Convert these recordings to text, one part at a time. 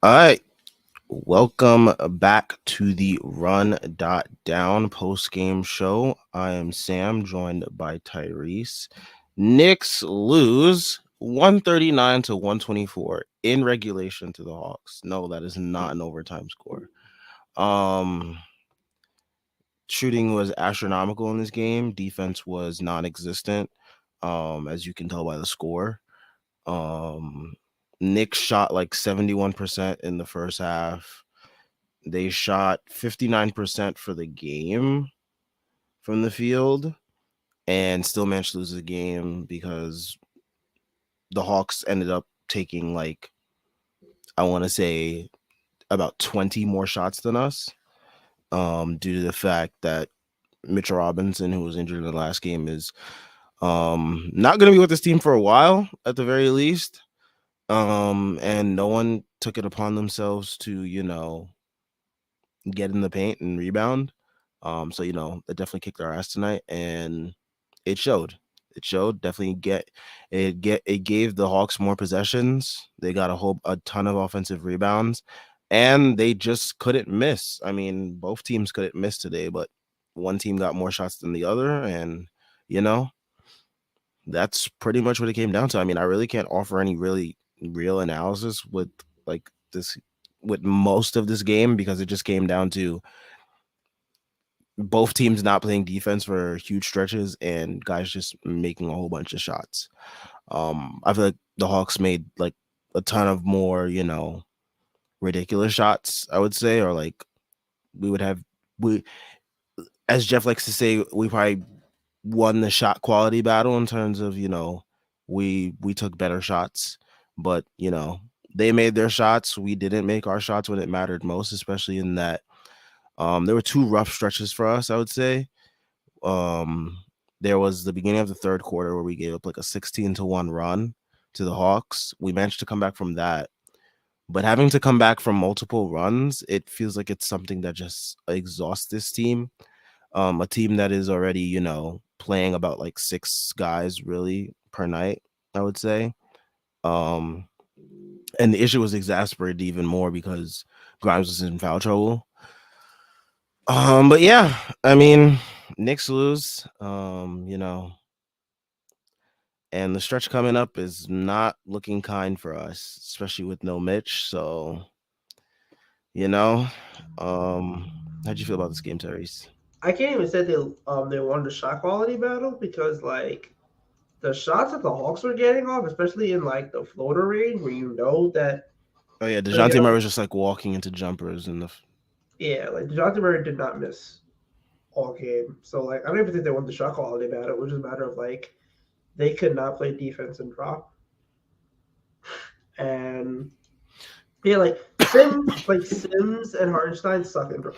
All right. Welcome back to the Run.down post-game show. I am Sam, joined by Tyrese. Knicks lose 139 to 124 in regulation to the Hawks. No, that is not an overtime score. Um Shooting was astronomical in this game. Defense was non-existent, as you can tell by the score. Um Knicks shot like 71% in the first half. They shot 59% for the game from the field and still managed to lose the game because the Hawks ended up taking like, I want to say, about 20 more shots than us, due to the fact that Mitchell Robinson, who was injured in the last game, is not going to be with this team for a while at the very least. And no one took it upon themselves to, get in the paint and rebound. So it definitely kicked our ass tonight, and it showed. It showed. Definitely it gave the Hawks more possessions. They got a ton of offensive rebounds, and they just couldn't miss. I mean, both teams couldn't miss today, but one team got more shots than the other, and you know that's pretty much what it came down to. I mean, I really can't offer any really real analysis with like this with most of this game because it just came down to both teams not playing defense for huge stretches and guys just making a whole bunch of shots. I feel like the Hawks made like a ton of more, ridiculous shots, I would say, or like we would have we as Jeff likes to say, we probably won the shot quality battle in terms of, we took better shots, but they made their shots. We didn't make our shots when it mattered most, especially in that there were two rough stretches for us, I would say. Um, there was the beginning of the third quarter where we gave up like a 16-1 run to the Hawks. We managed to come back from that. But having to come back from multiple runs, it feels like it's something that just exhausts this team. A team that is already, playing about like six guys really per night, I would say. Um, and the issue was exasperated even more because Grimes was in foul trouble. But yeah, I mean, Knicks lose. And the stretch coming up is not looking kind for us, especially with no Mitch. So, you know, um, how'd you feel about this game, Therese? I can't even say they won the shot quality battle because like the shots that the Hawks were getting off, especially in like the floater range where you know that Oh yeah, Trae Dejounte Murray Young, was just like walking into jumpers in the. yeah, like Dejounte Murray did not miss all game. So like I don't even think they won the shot quality battle. It was just a matter of like they could not play defense and drop. And yeah, Sims and Hartenstein suck and drop.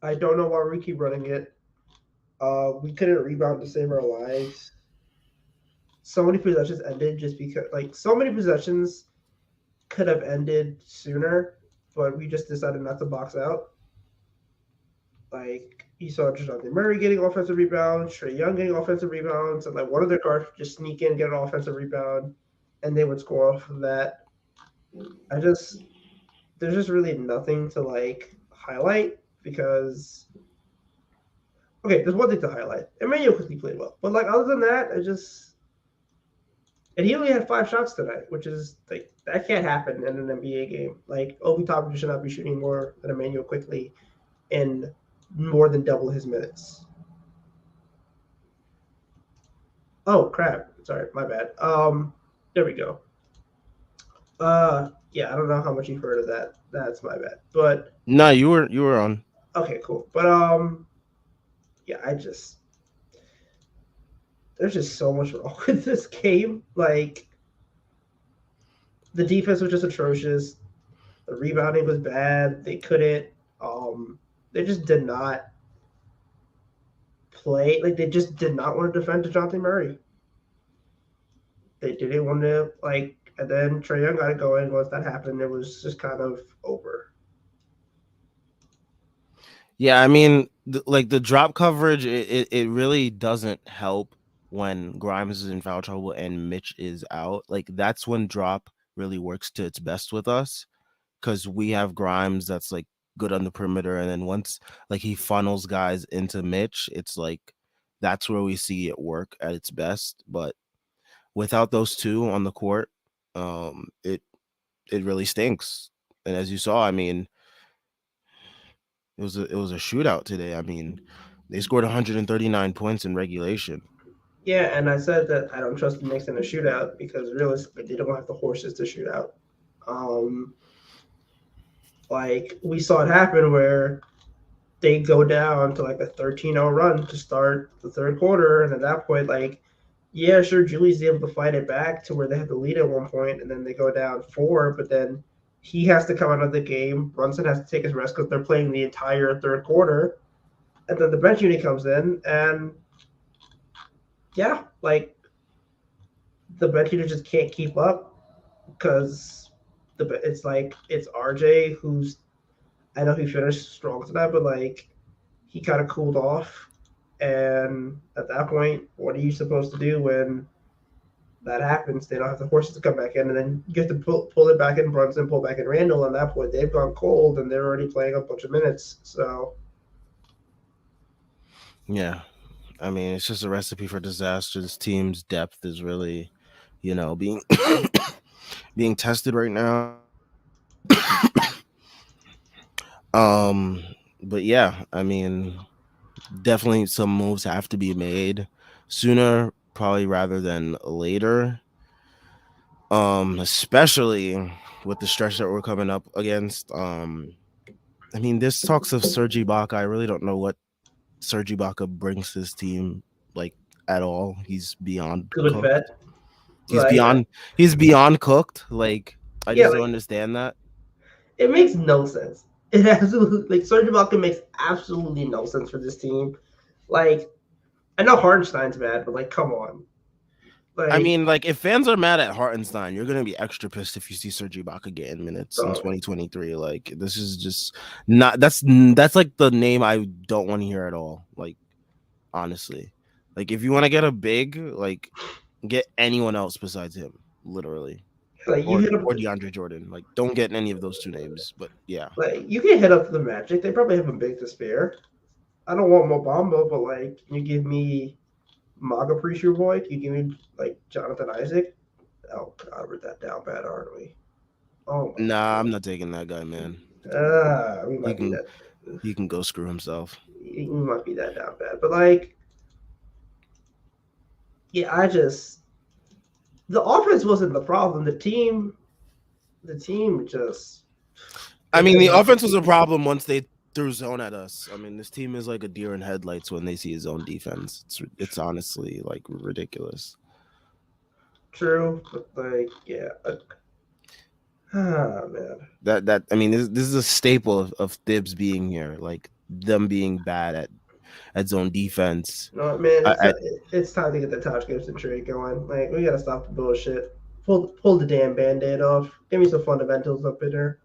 I don't know why we keep running it. We couldn't rebound to save our lives. So many possessions ended just because like so many possessions could have ended sooner, but we just decided not to box out. Like you saw Dejounte Murray getting offensive rebounds, Trae Young getting offensive rebounds, and like one of their guards just sneak in, get an offensive rebound, and they would score off of that. I just there's just really nothing to like highlight because okay, there's one thing to highlight. Emmanuel quickly played well, but like other than that, I just and he only had 5 shots tonight, which is like that can't happen in an NBA game. Like Obi Toppin should not be shooting more than Emmanuel quickly in more than double his minutes. Oh crap! Sorry, my bad. There we go. Yeah, I don't know how much you've heard of that. That's my bad. But Nah, you were on. okay, cool. But yeah, I just there's just so much wrong with this game. Like the defense was just atrocious. The rebounding was bad. They couldn't. Um, they just did not play. Like they just did not want to defend Dejounte Murray. They didn't want to like. And then Trae Young got it going. Once that happened, it was just kind of over. Yeah, I mean, like the drop coverage, it really doesn't help when Grimes is in foul trouble and Mitch is out. Like that's when drop really works to its best with us because we have Grimes that's like good on the perimeter, and then once like he funnels guys into Mitch, it's like that's where we see it work at its best. But without those two on the court, it really stinks. And as you saw, I mean, it was a shootout today. I mean, they scored 139 points in regulation. Yeah, and I said that I don't trust the Knicks in a shootout because realistically, they don't have the horses to shoot out. Um, like we saw it happen where they go down to like a 13-0 run to start the third quarter, and at that point, like, yeah, sure, Julie's able to fight it back to where they have the lead at one point, and then they go down four, but then he has to come out of the game. Brunson has to take his rest because they're playing the entire third quarter, and then the bench unit comes in, and yeah, like the bench unit just can't keep up because it's like it's RJ who's I know he finished strong tonight, but like he kind of cooled off. And at that point, what are you supposed to do when that happens? They don't have the horses to come back in, and then you have to pull it back in Brunson, pull back in Randall. And at that point, they've gone cold, and they're already playing a bunch of minutes. So Yeah, I mean, it's just a recipe for disaster. This team's depth is really, being being tested right now. Um, but yeah, I mean, definitely some moves have to be made sooner, probably rather than later. Especially with the stretch that we're coming up against. I mean, this talks of Serge Ibaka. I really don't know what Serge Ibaka brings to this team, like at all. He's beyond good vet. cooked. He's Like, beyond he's beyond cooked. Like I yeah, just don't like understand that. it makes no sense. It absolutely like Serge Ibaka makes absolutely no sense for this team. Like, I know Hardenstein's bad, but like, come on, I like, mean, like if fans are mad at Hartenstein, you're gonna be extra pissed if you see Serge Ibaka getting minutes in dog. 2023. Like this is just not that's like the name I don't want to hear at all. Like honestly, like if you want to get a big, like get anyone else besides him, literally, Like you or hit up or DeAndre Jordan. Like don't get any of those two names. But yeah, like you can hit up the Magic. They probably have a big to spare. I don't want Mobamba, but like you give me Maga Preacher Boy, you give me like Jonathan Isaac. Oh God, we're that down bad, aren't we? Oh nah, my I'm not taking that guy, man. God. We He might be can that he can go screw himself. we might be that down bad. But like, yeah, I just the offense wasn't the problem. The team just I they mean, could the not offense was a compete. problem once they threw zone at us. I mean, this team is like a deer in headlights when they see his own defense. It's honestly like ridiculous. True, but like, yeah. Ah man. That I mean, this is a staple of Thibs being here, like them being bad at zone defense. No, man, I it's time to get the Taj Gibson trade going. Like, we gotta stop the bullshit. Pull the damn band-aid off. Give me some fundamentals up in there.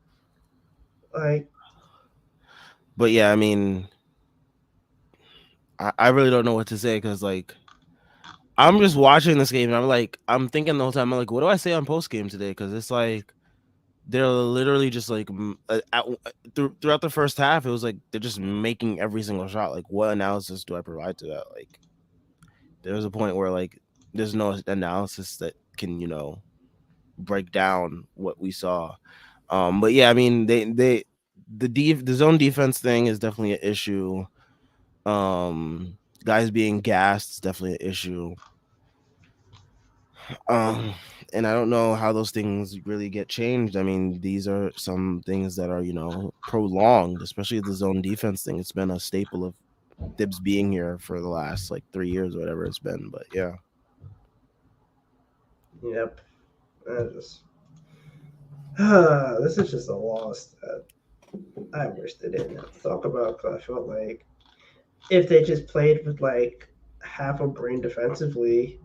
Like, but yeah, I mean, I really don't know what to say because like I'm just watching this game and I'm thinking the whole time I'm like, what do I say on post game today? Because it's like they're literally just like throughout the first half, it was like they're just making every single shot. Like, what analysis do I provide to that? Like, there's a point where like there's no analysis that can break down what we saw. But yeah, I mean the zone defense thing is definitely an issue. Guys being gassed is definitely an issue. Um, and I don't know how those things really get changed. I mean, these are some things that are, prolonged, especially the zone defense thing. It's been a staple of Dibs being here for the last like 3 years, whatever it's been. But yeah. yep. I just, this is just a loss that I wish they didn't have to talk about. Cause I felt like if they just played with like half a brain defensively,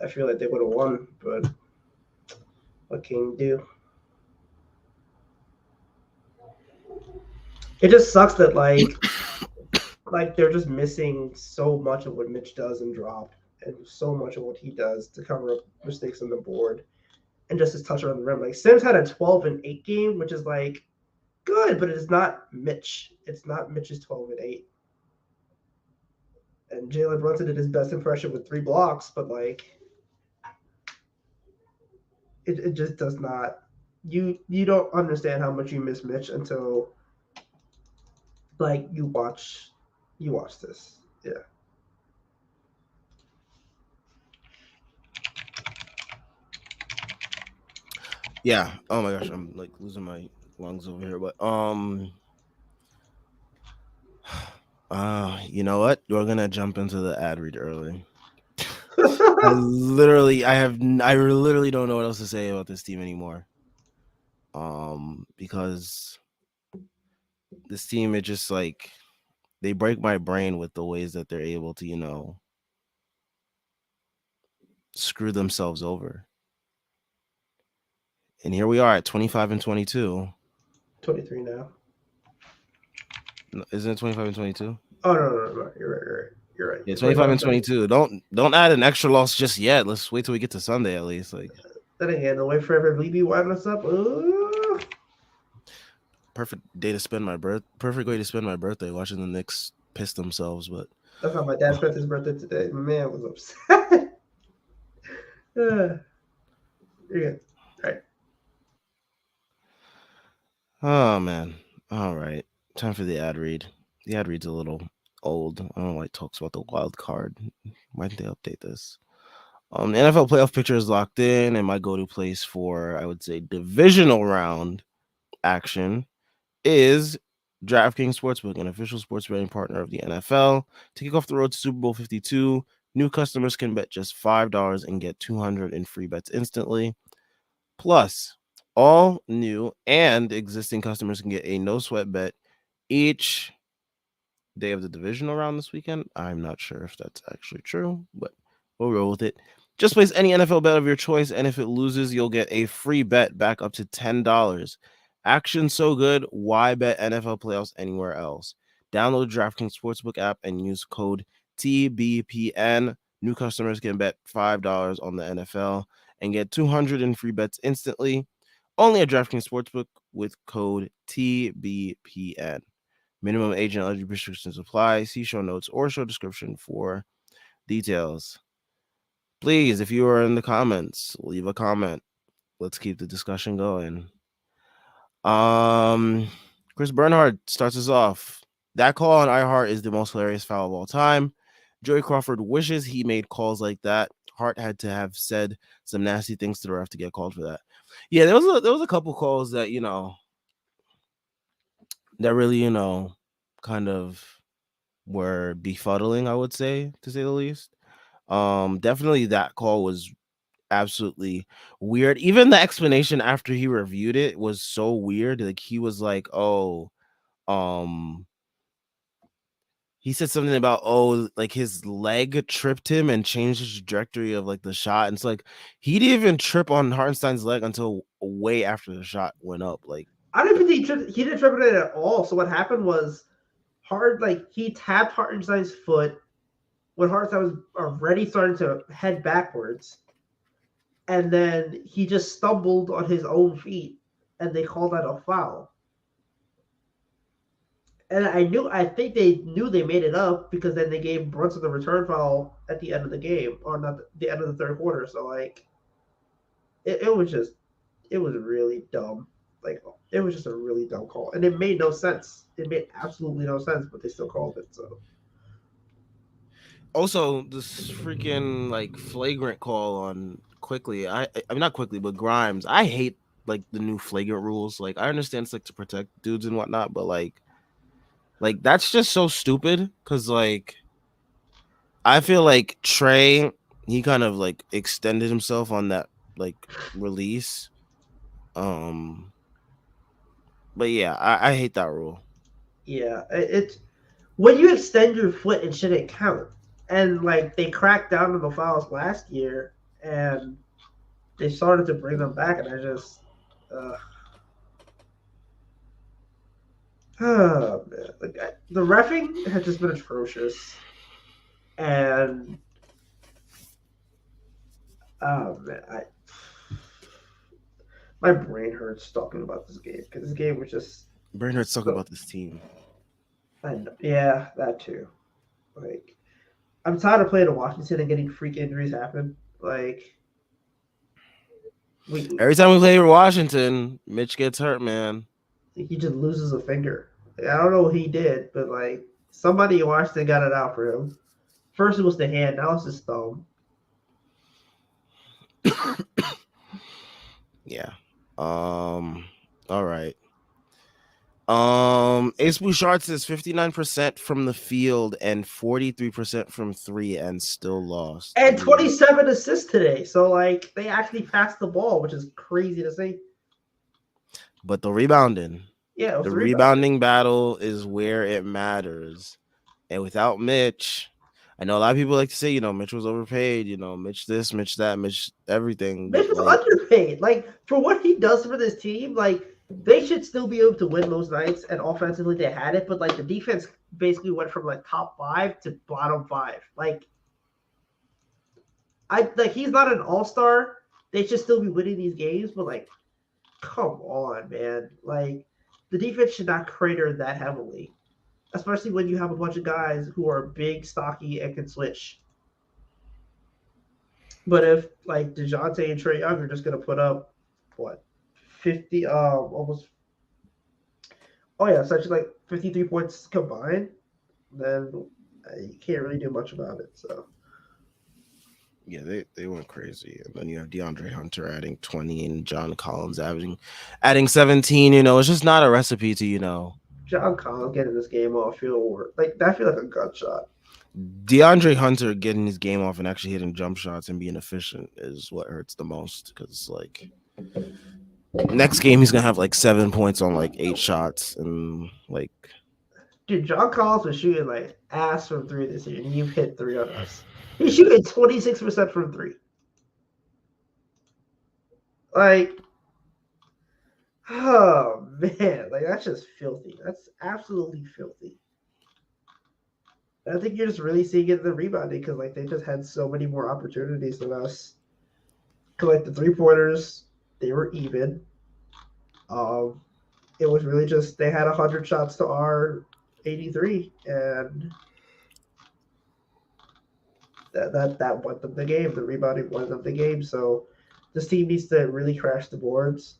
I feel like they would have won. But what can you do? It just sucks that like they're just missing so much of what Mitch does in drop and so much of what he does to cover up mistakes on the board. and just his touch around the rim. Like Sims had a 12-8 game, which is like good, but it is not Mitch. It's not Mitch's 12-8. And Jalen Brunson did his best impression with 3 blocks, but like it just does not. You don't understand how much you miss Mitch until like you watch this. Yeah. Yeah. Oh my gosh, I'm like losing my lungs over here. But you know what? We're gonna jump into the ad read early. I literally don't know what else to say about this team anymore. Because this team, it just like they break my brain with the ways that they're able to, screw themselves over. And here we are at 25-22. 23 now. Isn't it 25-22? Oh no. You're right. You're right. You're right. Yeah, It's 25 25 and 20. 22. Don't add an extra loss just yet. Let's wait till we get to Sunday at least. Like Then again, the way Forever Lee be winding us up. perfect way to spend my birthday watching the Knicks piss themselves, but That's how my dad spent his birthday today. Man was upset. You're good. All right. oh man. All right. Time for the ad read. The ad read's a little old. I don't know why it talks about the wild card. Why didn't they update this? The NFL playoff picture is locked in, and my go-to place for I would say divisional round action is DraftKings Sportsbook, an official sports betting partner of the NFL. To kick off the road to Super Bowl 52, new customers can bet just $5 and get 200 in free bets instantly. Plus, all new and existing customers can get a no sweat bet each day of the divisional round this weekend. I'm not sure if that's actually true, but we'll roll with it. Just place any NFL bet of your choice, and if it loses, you'll get a free bet back up to $10. Action so good, why bet NFL playoffs anywhere else? Download the DraftKings Sportsbook app and use code TBPN. New customers can bet $5 on the NFL and get 200 in free bets instantly. Only at DraftKings Sportsbook with code TBPN. Minimum age and eligibility restrictions apply. See show notes or show description for details. Please, if you are in the comments, leave a comment. Let's keep the discussion going. Um, Chris Bernhardt starts us off. That call on iHeart is the most hilarious foul of all time. Joey Crawford wishes he made calls like that. Hart had to have said some nasty things to the ref to get called for that. Yeah, there was a couple calls that that really kind of were befuddling, I would say, to say the least. Definitely that call was absolutely weird. Even the explanation after he reviewed it was so weird. Like he was like, "Oh, um he said something about like his leg tripped him and changed the trajectory of like the shot." And it's like he didn't even trip on Hartenstein's leg until way after the shot went up. Like I don't even think he didn't trip it at all. So what happened was he tapped Hartenstein's foot when Hartenstein was already starting to head backwards, and then he just stumbled on his own feet, and they called that a foul. And I think they knew they made it up because then they gave Brunson the return foul at the end of the game, or not the end of the third quarter. So like, it was really dumb. Like it was just a really dumb call, and it made no sense. It made absolutely no sense, but they still called it. So also this freaking like flagrant call on quickly. I mean not quickly, but Grimes. I hate like the new flagrant rules. Like I understand it's like to protect dudes and whatnot, but like that's just so stupid. Cause like I feel like Trey, he kind of like extended himself on that like release. Um, but yeah, I hate that rule. yeah, it's when you extend your foot, it shouldn't count. And like they cracked down on the fouls last year, and they started to bring them back, and I just, uh, oh man, like the refing has just been atrocious, and oh man, My brain hurts talking about this game because this game was just Bernard's talking so. about this team. Yeah, that too. Like, I'm tired of playing in Washington and getting freak injuries happen. Like, we Every time we play with Washington, Mitch gets hurt, man. he just loses a finger. Like, I don't know what he did, but like somebody in Washington got it out for him. First it was the hand, now it's his thumb. Yeah. All right. Ace Bouchard is 59% from the field and 43% from three and still lost. I And mean, 27 assists today. So like they actually passed the ball, which is crazy to say. but the rebounding. Yeah, it was The the rebound. rebounding battle is where it matters. And without Mitch, I know a lot of people like to say, Mitch was overpaid, Mitch this, Mitch that, Mitch everything. Mitch But was like, underpaid. Like for what he does for this team, like they should still be able to win those nights. And offensively, they had it, but like the defense basically went from like top 5 to bottom 5. Like I like he's not an all-star. They should still be winning these games, but like, come on, man. Like the defense should not crater that heavily, especially when you have a bunch of guys who are big, stocky, and can switch. But if like DeJounte and Trey Young are just gonna put up what 50 almost oh yeah, essentially like 53 points combined, then you can't really do much about it. So yeah, they went crazy. And then you have DeAndre Hunter adding 20 and John Collins adding 17. It's just not a recipe to, John Collins getting this game off feel like that feel like a gunshot. DeAndre Hunter getting his game off and actually hitting jump shots and being efficient is what hurts the most. Because like next game he's gonna have like 7 points on like 8 shots and like Dude, John Collins was shooting like ass from three this year, and you've hit three on us. He's shooting 26% from three. Like, oh man, like that's just filthy. That's absolutely filthy. And I think you're just really seeing it in the rebounding because like they just had so many more opportunities than us. Cause like the 3 pointers, they were even. Um, it was really just they had 100 shots to our 83, and that won them the game. The rebounding won them the game. So this team needs to really crash the boards.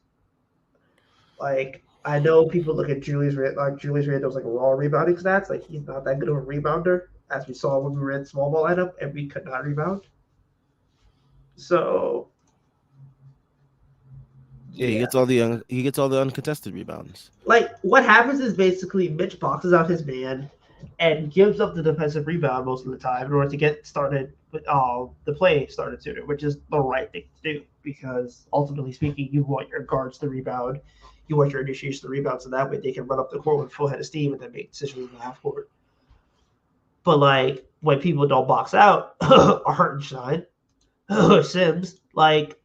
Like I know people look at Julius Randle's like raw rebounding stats. Like he's not that good of a rebounder, as we saw when we were in small ball lineup and we could not rebound. So yeah, he yeah, gets all the uncontested rebounds. like what happens is basically Mitch boxes out his man and gives up the defensive rebound most of the time in order to get started with the play started sooner, which is the right thing to do because ultimately speaking, you want your guards to rebound, you want your initiation to rebound, so that way they can run up the court with full head of steam and then make decisions in the half court. But like when people don't box out Hartenstein or Sims, like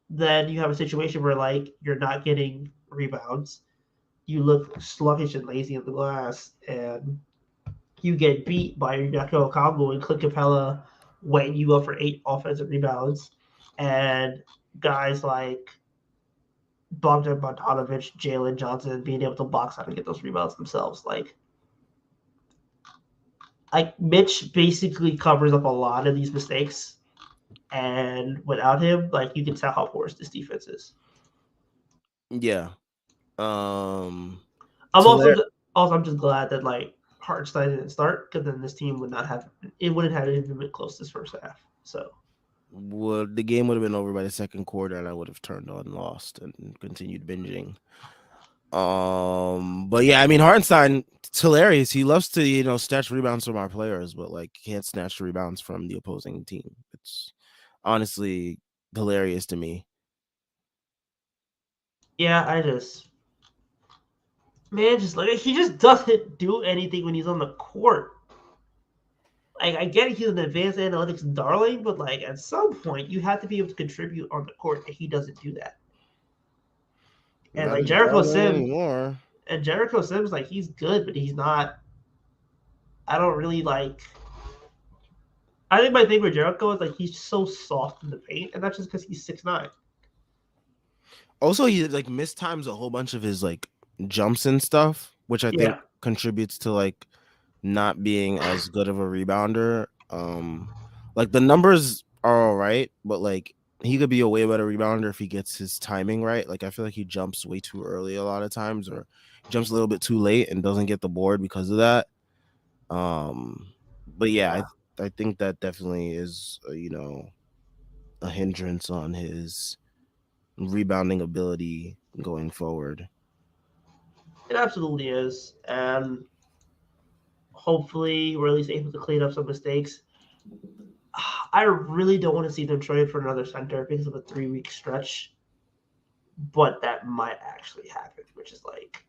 then you have a situation where like you're not getting rebounds, you look sluggish and lazy in the glass, and you get beat by your Neko combo and Clint Capella wetting you up for 8 offensive rebounds, and guys like Bogdan Bogdanovic, Jalen Johnson being able to box out and get those rebounds themselves. Like Mitch basically covers up a lot of these mistakes, and without him, like you can tell how porous this defense is. Yeah. Um I'm Taylor also I'm just glad that like Hartenstein didn't start because then this team wouldn't have even been close this first half. So would the game would have been over by the second quarter and I would have turned on lost and continued binging. But yeah, I mean Hartenstein, it's hilarious. He loves to, snatch rebounds from our players, but like can't snatch rebounds from the opposing team. It's honestly hilarious to me. yeah, just like he just doesn't do anything when he's on the court. Like I get it, he's an advanced analytics darling, but like at some point you have to be able to contribute on the court, and he doesn't do that. And Not like as darling anymore. Jericho Sims, like he's good, but he's not. I don't really like. I think my thing with Jericho is like he's so soft in the paint, and that's just because he's 6'9". Also, he like mistimes a whole bunch of his like jumps and stuff, which I think Yeah, contributes to like not being as good of a rebounder. Like the numbers are all right, but like he could be a way better rebounder if he gets his timing right. Like I feel like he jumps way too early a lot of times, or jumps a little bit too late and doesn't get the board because of that. But yeah, yeah, I think that definitely is a hindrance on his rebounding ability going forward. it absolutely is, and hopefully we're at least able to clean up some mistakes. I really don't want to see them trade for another center because of a 3 week stretch, but that might actually happen, which is like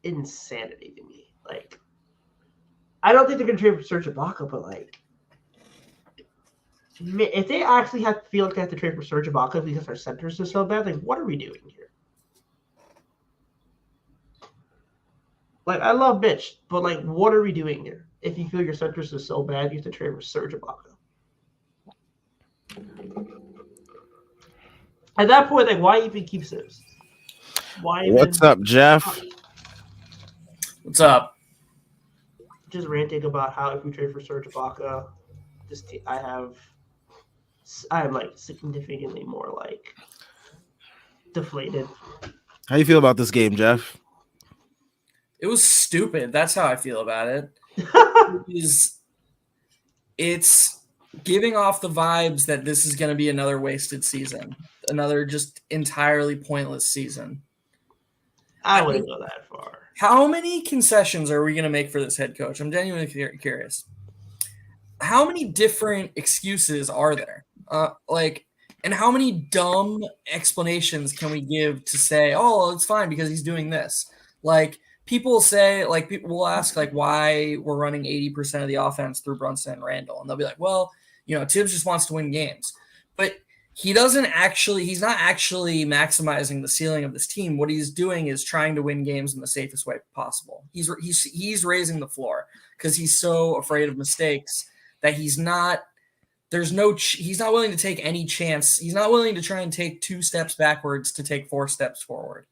insanity to me. Like, I don't think they're going to trade for Serge Ibaka, but like, if they actually have to feel like they have to trade for Serge Ibaka because our centers are so bad, like, what are we doing here? Like, I love Mitch, but like, what are we doing here? If you feel your centers are so bad, you have to trade for Serge Ibaka. At that point, like, why even keep Sims? Why What's even up, Jeff? What's up? just ranting about how if we trade for Serge Ibaka, I am like significantly more like deflated. How you feel about this game, Jeff? It was stupid. That's how I feel about it. It's giving off the vibes that this is going to be another wasted season, another just entirely pointless season. I wouldn't go that far. How many concessions are we going to make for this head coach? I'm genuinely curious. How many different excuses are there? And how many dumb explanations can we give to say, "Oh, it's fine because he's doing this"? Like people say, like people will ask, like why we're running 80% of the offense through Brunson and Randall, and they'll be like, "Well, Tibbs just wants to win games," but he's not actually maximizing the ceiling of this team. What he's doing is trying to win games in the safest way possible. He's raising the floor because he's so afraid of mistakes that he's not willing to take any chance. He's not willing to try and take 2 steps backwards to take 4 steps forward.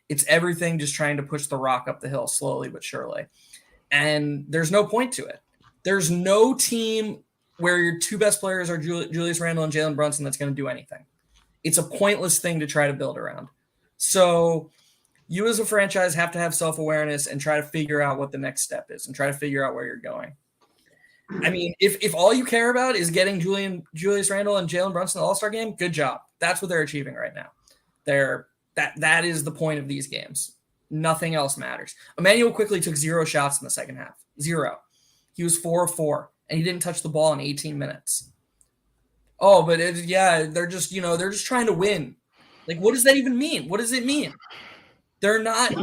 It's everything just trying to push the rock up the hill slowly but surely. And there's no point to it. There's no team where your 2 best players are Julius Randle and Jalen Brunson that's going to do anything. It's a pointless thing to try to build around. So you as a franchise have to have self-awareness and try to figure out what the next step is and try to figure out where you're going. I mean, if all you care about is getting Julius Randle and Jalen Brunson in the All-Star game, good job. That's what they're achieving right now. That is the point of these games. Nothing else matters. Emmanuel quickly took 0 shots in the second half. 0. He was 4 of 4, and he didn't touch the ball in 18 minutes. Oh, but they're just trying to win. Like, what does that even mean? What does it mean? They're not.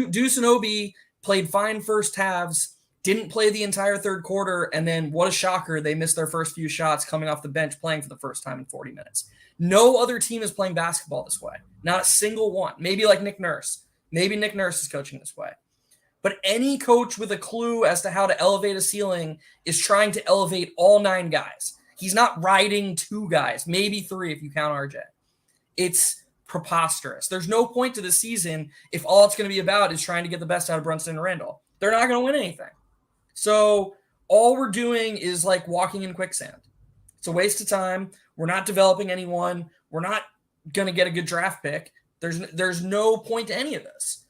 Deuce and Obi played fine first halves. Didn't play the entire third quarter, and then what a shocker, they missed their first few shots coming off the bench playing for the first time in 40 minutes. No other team is playing basketball this way. Not a single one. Maybe like Nick Nurse. Maybe Nick Nurse is coaching this way. But any coach with a clue as to how to elevate a ceiling is trying to elevate all 9 guys. He's not riding 2 guys, maybe 3 if you count RJ. It's preposterous. There's no point to the season if all it's going to be about is trying to get the best out of Brunson and Randall. They're not going to win anything. So all we're doing is like walking in quicksand. It's a waste of time. We're not developing anyone. We're not going to get a good draft pick. There's no point to any of this.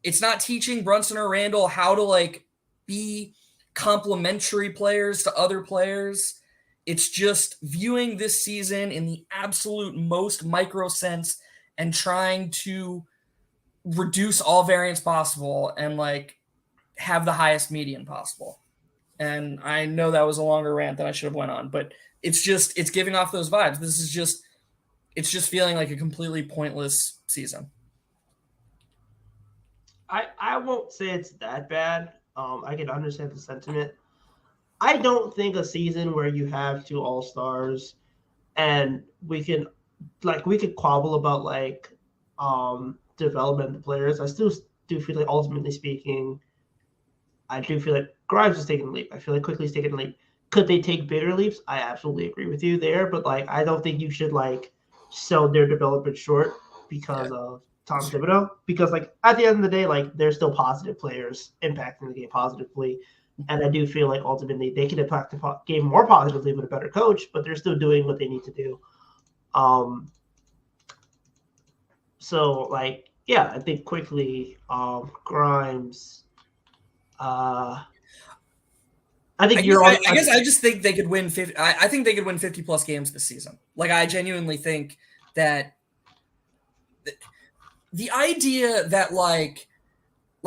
It's not teaching Brunson or Randall how to like be complementary players to other players. It's just viewing this season in the absolute most micro sense and trying to reduce all variance possible and like have the highest median possible. And I know that was a longer rant than I should have went on, but it's giving off those vibes. It's just feeling like a completely pointless season. I won't say it's that bad. I can understand the sentiment. I don't think a season where you have 2 all-stars and we could quabble about like development of players. I still do feel like ultimately speaking, I do feel like Grimes is taking a leap. I feel like Quickly's taking a leap. Could they take bigger leaps? I absolutely agree with you there, but like I don't think you should like sell their development short. because of Tom Thibodeau. Because like at the end of the day, like there's still positive players impacting the game positively. And I do feel like ultimately they can impact the game more positively with a better coach, but they're still doing what they need to do. So like, yeah, I think quickly, Grimes. I think I guess I just think they could win 50. I think they could win 50 plus games this season. Like I genuinely think that the idea that like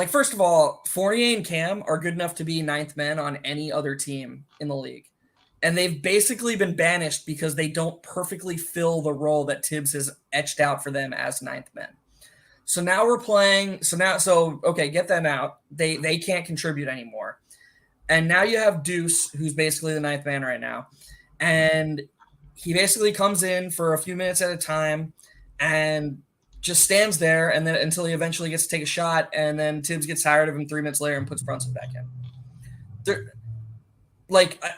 first of all, Fournier and Cam are good enough to be ninth men on any other team in the league. And they've basically been banished because they don't perfectly fill the role that Tibbs has etched out for them as ninth men. So now we're playing. Okay, get them out. They can't contribute anymore. And now you have Deuce, who's basically the ninth man right now. And he basically comes in for a few minutes at a time and just stands there and then until he eventually gets to take a shot. And then Tibbs gets tired of him 3 minutes later and puts Brunson back in.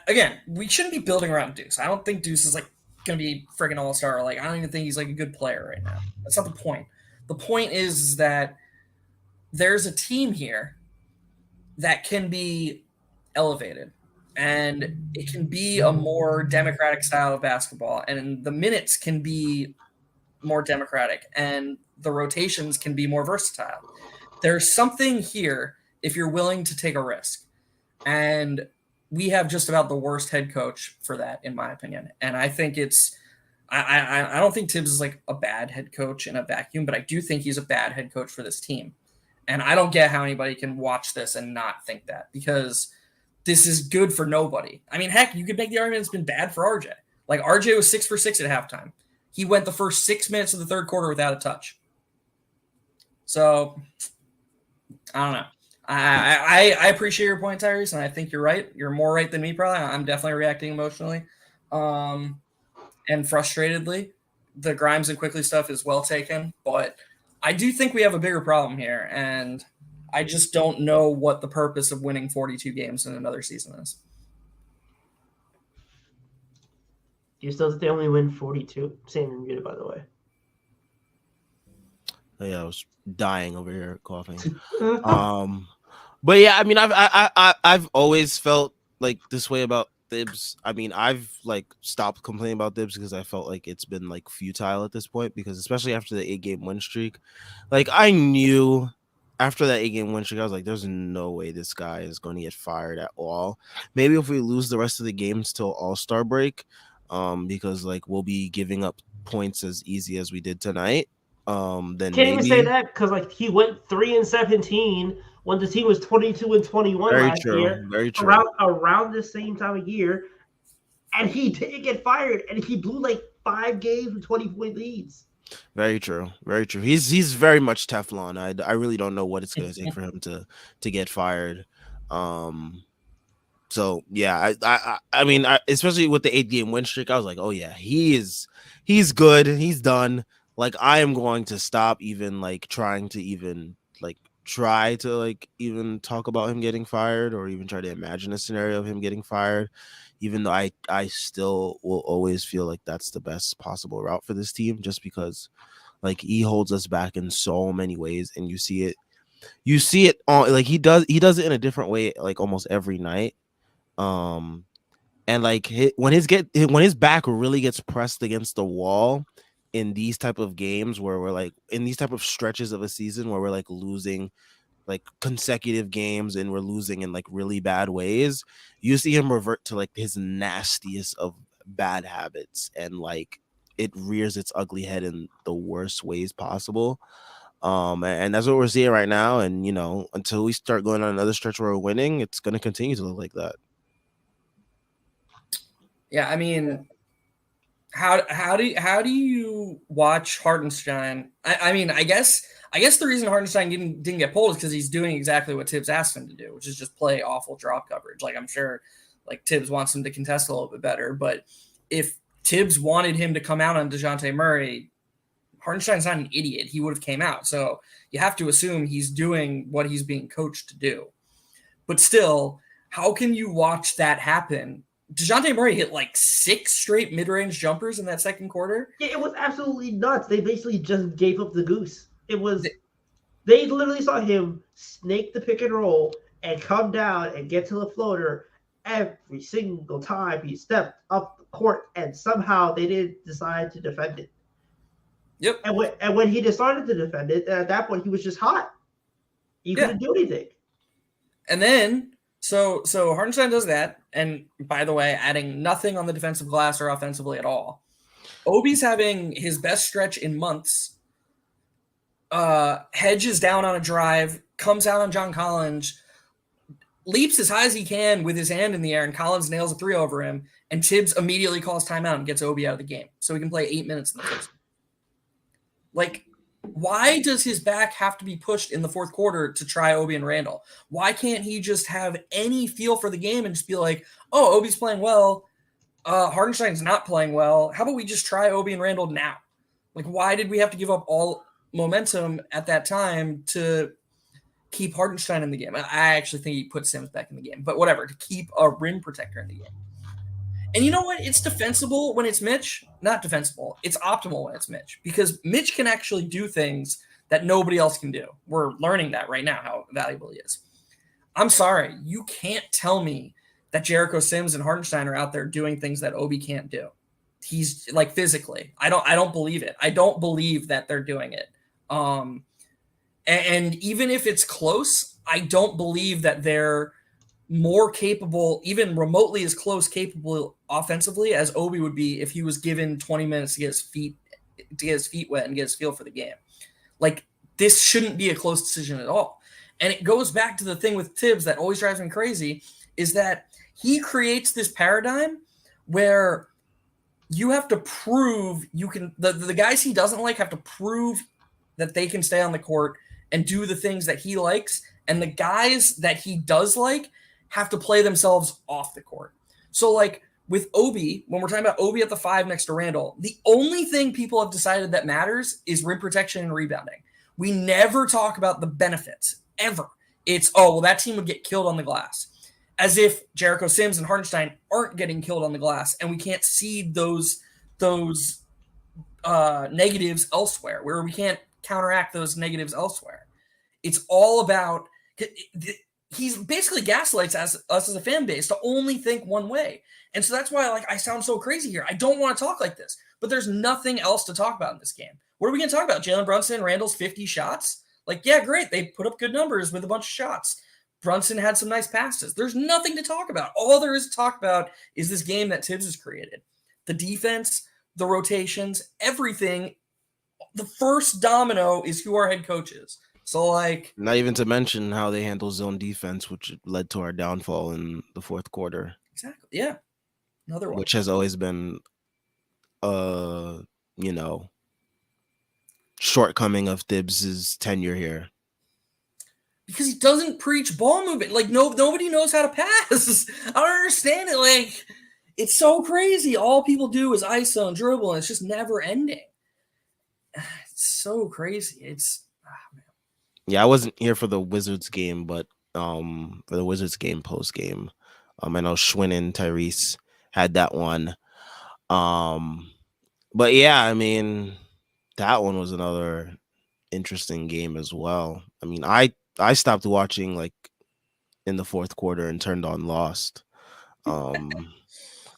Again, we shouldn't be building around Deuce. I don't think Deuce is like going to be freaking all-star. Like, I don't even think he's like a good player right now. That's not the point. The point is that there's a team here that can be elevated and it can be a more democratic style of basketball, and the minutes can be more democratic and the rotations can be more versatile. There's something here if you're willing to take a risk, and we have just about the worst head coach for that, in my opinion. And I think I don't think Tibbs is like a bad head coach in a vacuum, but I do think he's a bad head coach for this team. And I don't get how anybody can watch this and not think that, because this is good for nobody. I mean, heck, you could make the argument it's been bad for RJ. Like, RJ was 6 for 6 at halftime. He went the first 6 minutes of the third quarter without a touch. So, I don't know. I appreciate your point, Tyrese, and I think you're right. You're more right than me, probably. I'm definitely reacting emotionally and frustratedly. The Grimes and Quickly stuff is well taken, but I do think we have a bigger problem here, and I just don't know what the purpose of winning 42 games in another season is. You still think they only win 42? Saying you're muted, by the way. Oh, yeah, I was dying over here coughing. But yeah, I mean, I've always felt like this way about Thibs. I mean, I've like stopped complaining about Thibs because I felt like it's been like futile at this point, because especially after the 8-game win streak, like I knew after that 8-game win streak, I was like, there's no way this guy is going to get fired at all. Maybe if we lose the rest of the games till All-Star break, because like we'll be giving up points as easy as we did tonight. Then can't maybe... even say that, because like he went 3-17 when the team was 22-21 last year. Very true. Around the same time of year, and he didn't get fired, and he blew like 5 games with 20-point leads. Very true. Very true. He's very much Teflon. I really don't know what it's going to take for him to get fired. So yeah, I mean, especially with the 8-game win streak, I was like, oh yeah, he's good. He's done. Like, I am going to stop even like trying to even like try to like even talk about him getting fired, or even try to imagine a scenario of him getting fired, even though I still will always feel like that's the best possible route for this team, just because like he holds us back in so many ways, and you see it on, like he does it in a different way like almost every night. And like when his back really gets pressed against the wall in these type of games, where we're like in these type of stretches of a season where we're like losing like consecutive games and we're losing in like really bad ways, you see him revert to like his nastiest of bad habits, and like it rears its ugly head in the worst ways possible. And that's what we're seeing right now. And, you know, until we start going on another stretch where we're winning, it's going to continue to look like that. Yeah, I mean, how do you watch Hartenstein? I mean, I guess the reason Hartenstein didn't get pulled is because he's doing exactly what Tibbs asked him to do, which is just play awful drop coverage. Like, I'm sure like Tibbs wants him to contest a little bit better, but if Tibbs wanted him to come out on DeJounte Murray, Hartenstein's not an idiot. He would have came out. So you have to assume he's doing what he's being coached to do. But still, how can you watch that happen DeJounte Murray hit like 6 straight mid-range jumpers in that second quarter. Yeah, it was absolutely nuts. They basically just gave up the goose. They literally saw him snake the pick and roll and come down and get to the floater every single time he stepped up the court, and somehow they didn't decide to defend it. Yep. And when he decided to defend it, at that point he was just hot. He couldn't do anything. And then so Hartenstein does that, and by the way, adding nothing on the defensive glass or offensively at all. Obi's having his best stretch in months. Hedges down on a drive, comes out on John Collins, leaps as high as he can with his hand in the air, and Collins nails a 3 over him, and Tibbs immediately calls timeout and gets Obi out of the game so he can play 8 minutes in the first. Like, why does his back have to be pushed in the fourth quarter to try Obi and Randall? Why can't he just have any feel for the game and just be like, oh, Obi's playing well, Hartenstein's not playing well. How about we just try Obi and Randall now? Like, why did we have to give up all momentum at that time to keep Hartenstein in the game? I actually think he put Sims back in the game, but whatever, to keep a rim protector in the game. And you know what? It's defensible when it's Mitch. Not defensible. It's optimal when it's Mitch, because Mitch can actually do things that nobody else can do. We're learning that right now, how valuable he is. I'm sorry. You can't tell me that Jericho Sims and Hartenstein are out there doing things that Obi can't do. He's like physically. I don't believe it. I don't believe that they're doing it. And even if it's close, I don't believe that they're more capable, even remotely as close capable offensively as Obi would be if he was given 20 minutes to get his feet wet and get his feel for the game. Like, this shouldn't be a close decision at all. And it goes back to the thing with Tibbs that always drives me crazy, is that he creates this paradigm where you have to prove you can, the guys he doesn't like have to prove that they can stay on the court and do the things that he likes. And the guys that he does like have to play themselves off the court. So like with Obi, when we're talking about Obi at the 5 next to Randall, the only thing people have decided that matters is rim protection and rebounding. We never talk about the benefits, ever. It's, oh, well, that team would get killed on the glass. As if Jericho Sims and Hartenstein aren't getting killed on the glass, and we can't seed those negatives elsewhere, where we can't counteract those negatives elsewhere. It's all about, he's basically gaslights us as a fan base to only think one way. And so that's why I sound so crazy here. I don't want to talk like this, but there's nothing else to talk about in this game. What are we going to talk about? Jalen Brunson and Randall's 50 shots? Like, yeah, great. They put up good numbers with a bunch of shots. Brunson had some nice passes. There's nothing to talk about. All there is to talk about is this game that Tibbs has created. The defense, the rotations, everything. The first domino is who our head coach is. So, like, not even to mention how they handle zone defense, which led to our downfall in the fourth quarter. Exactly. Yeah. Another one. Which has always been, shortcoming of Tibbs' tenure here. Because he doesn't preach ball movement. Like, nobody knows how to pass. I don't understand it. Like, it's so crazy. All people do is ISO and dribble, and it's just never ending. It's so crazy. It's, man. Yeah, I wasn't here for the Wizards game, but for the Wizards game post game, I know Schwinn and Tyrese had that one. But yeah, I mean, that one was another interesting game as well. I mean, I stopped watching like in the fourth quarter and turned on Lost.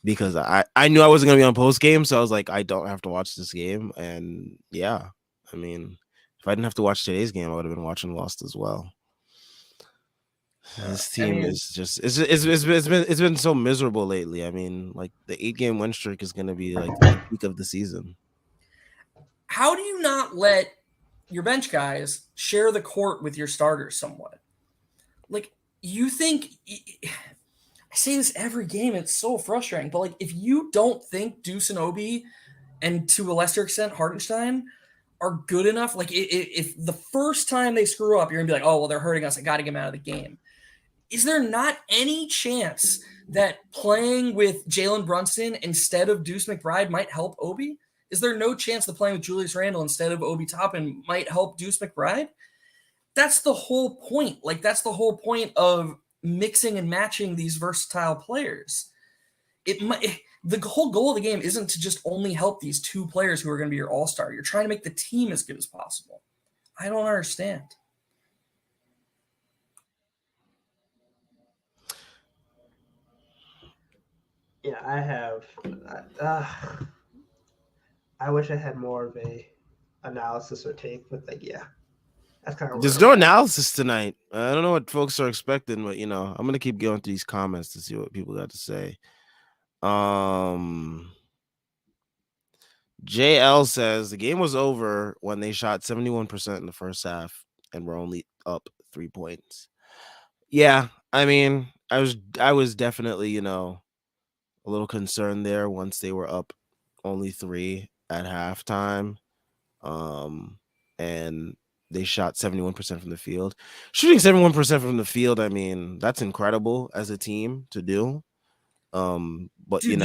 Because I knew I wasn't gonna be on post game, so I was like, I don't have to watch this game. And yeah, I mean, if I didn't have to watch today's game, I would have been watching Lost as well. This team is just it's been so miserable lately. I mean, like the 8-game win streak is gonna be like the peak of the season. How do you not let your bench guys share the court with your starters somewhat? Like, you think, I say this every game, it's so frustrating, but like, if you don't think Deuce and Obi, and to a lesser extent Hartenstein, are good enough, like if the first time they screw up, you're gonna be like, oh, well, they're hurting us, I gotta get them out of the game. Is there not any chance that playing with Jalen Brunson instead of Deuce McBride might help Obi? Is there no chance that playing with Julius Randle instead of Obi Toppin might help Deuce McBride? That's the whole point. Like, that's the whole point of mixing and matching these versatile players. the whole goal of the game isn't to just only help these two players who are going to be your all-star. You're trying to make the team as good as possible. I don't understand. Yeah, I have. I wish I had more of a analysis or take, but like, yeah, that's kind of There's no analysis tonight. I don't know what folks are expecting, but I'm gonna keep going through these comments to see what people got to say. JL says the game was over when they shot 71% in the first half and were only up 3 points. Yeah, I mean, I was definitely, a little concerned there once they were up only 3 at halftime. And they shot 71% from the field. Shooting 71% from the field, I mean, that's incredible as a team to do. But Dude,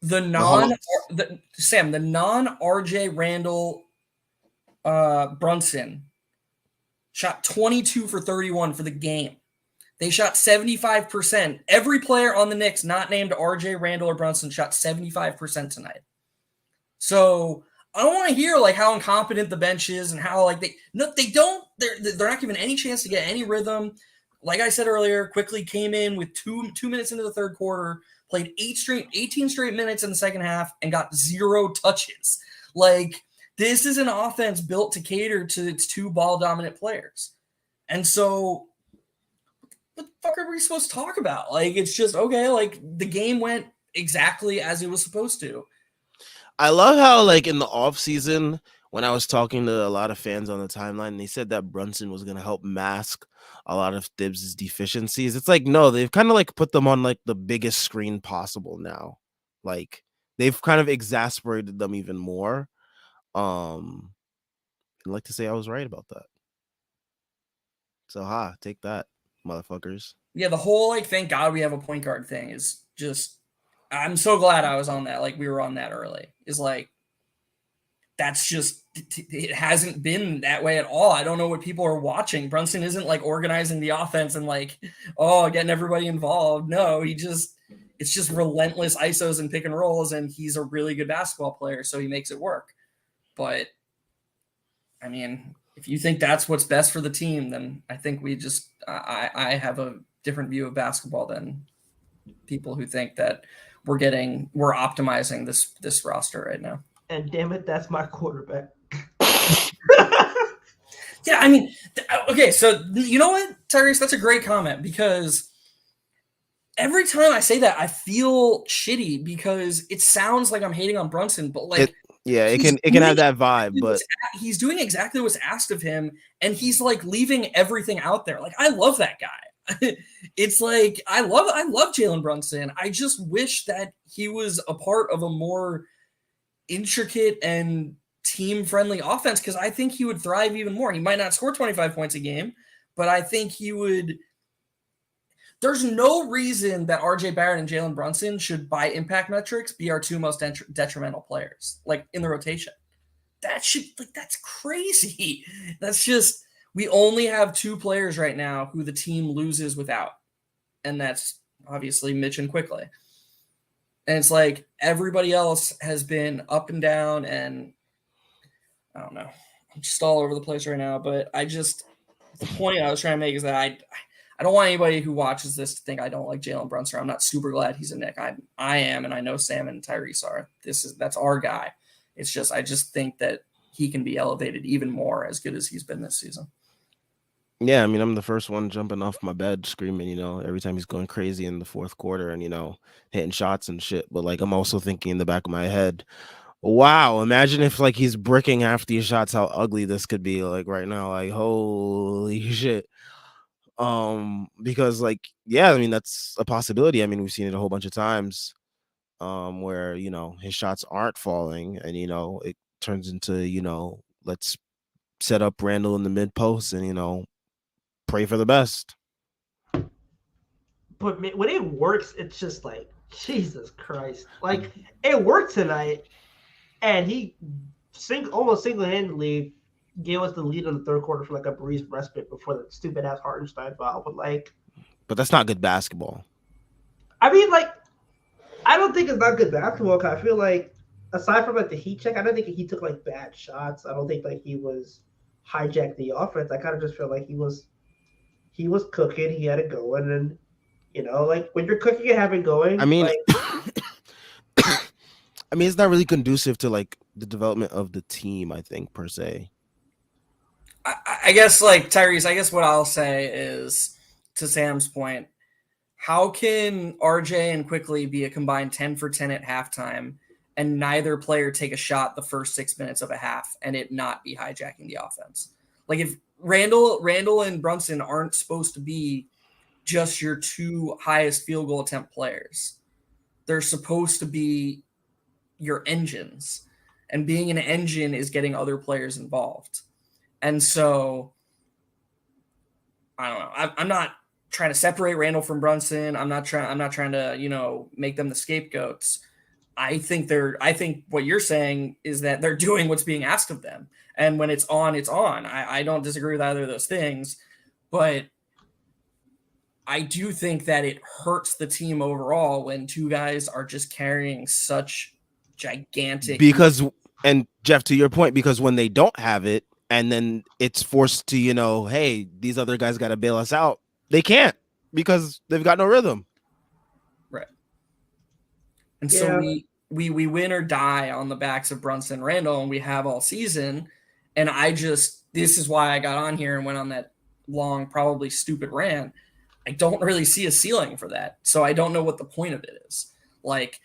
the non RJ Randall Brunson shot 22 for 31 for the game. They shot 75%. Every player on the Knicks not named RJ Randall or Brunson shot 75% tonight. So I don't want to hear like how incompetent the bench is and how like they're not given any chance to get any rhythm. Like I said earlier, quickly came in with two minutes into the third quarter, played 18 straight minutes in the second half, and got 0 touches. Like, this is an offense built to cater to its two ball dominant players. And so what the fuck are we supposed to talk about? Like, it's just okay, like the game went exactly as it was supposed to. I love how, like, in the offseason, when I was talking to a lot of fans on the timeline, they said that Brunson was going to help mask a lot of Thibs' deficiencies. It's like, no, they've kind of like put them on like the biggest screen possible now. Like, they've kind of exasperated them even more. I'd like to say I was right about that. So, take that, motherfuckers. Yeah, the whole like thank God we have a point guard thing is just I'm so glad I was on that. Like we were on that early. Is like that's just it hasn't been that way at all. I don't know what people are watching. Brunson isn't like organizing the offense and like getting everybody involved. No, it's just relentless isos and pick and rolls, and he's a really good basketball player, so he makes it work. But I mean, if you think that's what's best for the team, then I think I have a different view of basketball than people who think that we're optimizing this roster right now. And damn it, that's my quarterback. Yeah, I mean, okay, so you know what, Tyrese, that's a great comment because every time I say that, I feel shitty because it sounds like I'm hating on Brunson, but like, it can have that vibe, but he's doing exactly what's asked of him, and he's like leaving everything out there. Like, I love that guy. It's like I love Jalen Brunson. I just wish that he was a part of a more intricate and team-friendly offense because I think he would thrive even more. He might not score 25 points a game, but I think he would. There's no reason that RJ Barrett and Jalen Brunson should, by impact metrics, be our two most detrimental players, like in the rotation. That's crazy. That's just, we only have two players right now who the team loses without. And that's obviously Mitch and Quickly. And it's like everybody else has been up and down, and I don't know. I'm just all over the place right now. But the point I was trying to make is that I don't want anybody who watches this to think I don't like Jalen Brunson. I'm not super glad he's a Knick. I am, and I know Sam and Tyrese are. That's our guy. It's just I just think that he can be elevated even more as good as he's been this season. Yeah, I mean, I'm the first one jumping off my bed screaming, every time he's going crazy in the fourth quarter and, hitting shots and shit. But like, I'm also thinking in the back of my head, wow, imagine if like he's bricking half these shots, how ugly this could be like right now. Like, holy shit. Because like, yeah, I mean, that's a possibility. I mean, we've seen it a whole bunch of times where, his shots aren't falling and, it turns into, let's set up Randall in the mid post and, pray for the best. But when it works, it's just like, Jesus Christ. Like, it worked tonight, and he almost single-handedly gave us the lead in the third quarter for like a brief respite before the stupid-ass Hartenstein foul. But that's not good basketball. I mean, like, I don't think it's not good basketball. Cause I feel like aside from like the heat check, I don't think he took like bad shots. I don't think like he was hijacked the offense. I kind of just feel like he was cooking. He had it going, and like when you're cooking and have it I going, mean, like I mean, it's not really conducive to like the development of the team. I think per se. I guess like Tyrese, I guess what I'll say is to Sam's point, how can RJ and Quickly be a combined 10 for 10 at halftime and neither player take a shot the first 6 minutes of a half and it not be hijacking the offense? Like if Randall and Brunson aren't supposed to be just your two highest field goal attempt players. They're supposed to be your engines. And being an engine is getting other players involved. And so I don't know. I'm not trying to separate Randall from Brunson. I'm not trying to, make them the scapegoats. I think what you're saying is that they're doing what's being asked of them. And when it's on, it's on. I don't disagree with either of those things, but I do think that it hurts the team overall when two guys are just carrying such gigantic Because, and Jeff, to your point, because when they don't have it, and then it's forced to, hey, these other guys got to bail us out. They can't because they've got no rhythm. Right. And so we win or die on the backs of Brunson and Randall, and we have all season. And this is why I got on here and went on that long, probably stupid rant. I don't really see a ceiling for that. So I don't know what the point of it is. Like,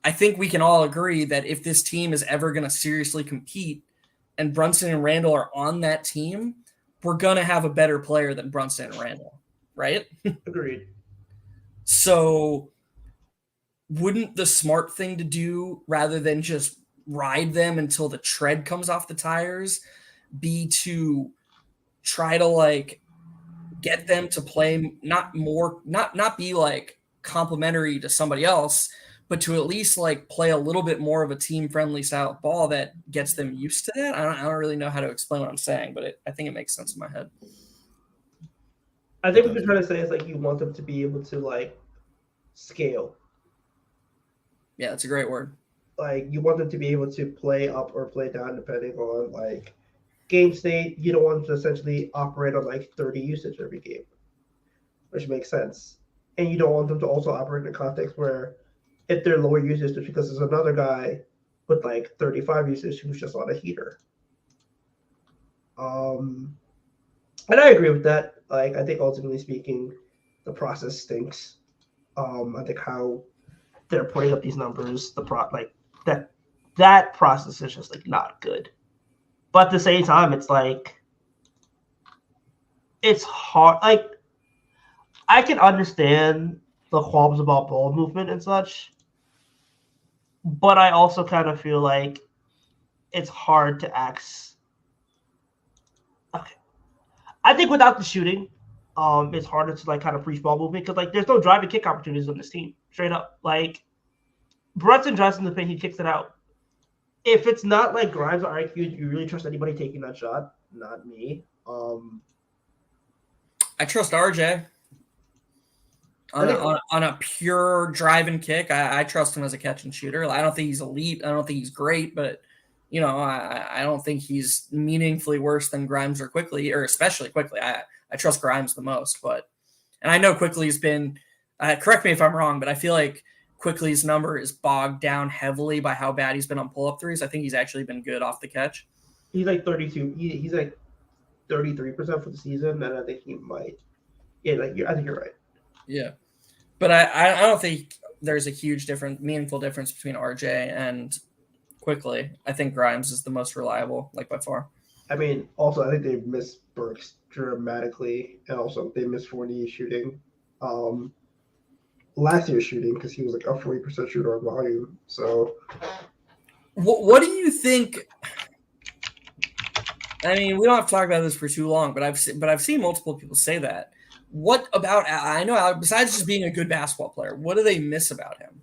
I think we can all agree that if this team is ever going to seriously compete and Brunson and Randall are on that team, we're going to have a better player than Brunson and Randall, right? agreed. So wouldn't the smart thing to do rather than just ride them until the tread comes off the tires be to try to like get them to play not be like complimentary to somebody else, but to at least like play a little bit more of a team friendly style of ball that gets them used to that? I don't really know how to explain what I'm saying, but I think it makes sense in my head. I think what you're trying to say is like you want them to be able to like scale. Yeah, that's a great word. Like you want them to be able to play up or play down depending on like game state. You don't want them to essentially operate on like 30 usage every game, which makes sense. And you don't want them to also operate in a context where if they're lower usage, just because there's another guy with like 35 usage who's just on a heater. And I agree with that. Like I think ultimately speaking, the process stinks. I think how they're putting up these numbers, like that process is just like not good. But at the same time, it's like it's hard. Like I can understand the qualms about ball movement and such, but I also kind of feel like it's hard to ask. Okay, I think without the shooting, it's harder to like kind of preach ball movement because like there's no drive and kick opportunities on this team. Straight up, like Brunson drives in the paint, he kicks it out. If it's not like Grimes or IQ, do you really trust anybody taking that shot? Not me. I trust RJ on a pure drive and kick. I trust him as a catch and shooter. I don't think he's elite. I don't think he's great, but I don't think he's meaningfully worse than Grimes or Quickly, or especially Quickly. I trust Grimes the most, and I know Quickly's been. Correct me if I'm wrong, but I feel like Quickly's number is bogged down heavily by how bad he's been on pull-up threes. I think he's actually been good off the catch. He's like 32. He's like 33% for the season, and I think he might. Yeah, I think you're right. Yeah, but I don't think there's a huge meaningful difference between RJ and Quickly. I think Grimes is the most reliable, like by far. I mean, also I think they missed Burks dramatically, and also they missed Fournier shooting. Last year's shooting because he was like a 40% shooter on volume. So, what do you think? I mean, we don't have to talk about this for too long, but I've seen multiple people say that. What about? I know besides just being a good basketball player, what do they miss about him?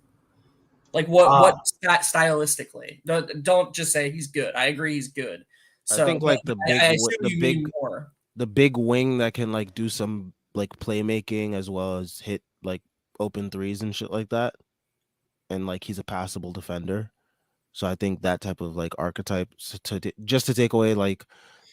Like what stylistically? Don't just say he's good. I agree he's good. So I think like the big wing that can like do some like playmaking as well as hit like open threes and shit like that. and like he's a passable defender. So I think that type of like archetype just to take away like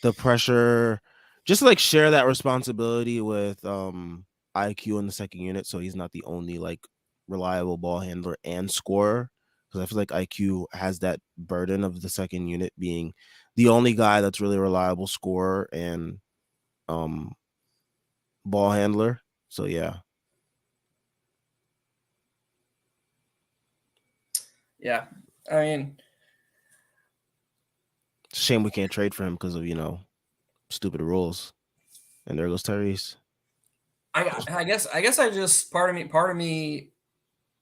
the pressure, just to like share that responsibility with IQ in the second unit, so he's not the only like reliable ball handler and scorer. Because I feel like IQ has that burden of the second unit being the only guy that's really reliable scorer and um ball handler. So yeah. Yeah, I mean, It's a shame we can't trade for him because of, stupid rules. And there goes Tyrese. I guess I just part of me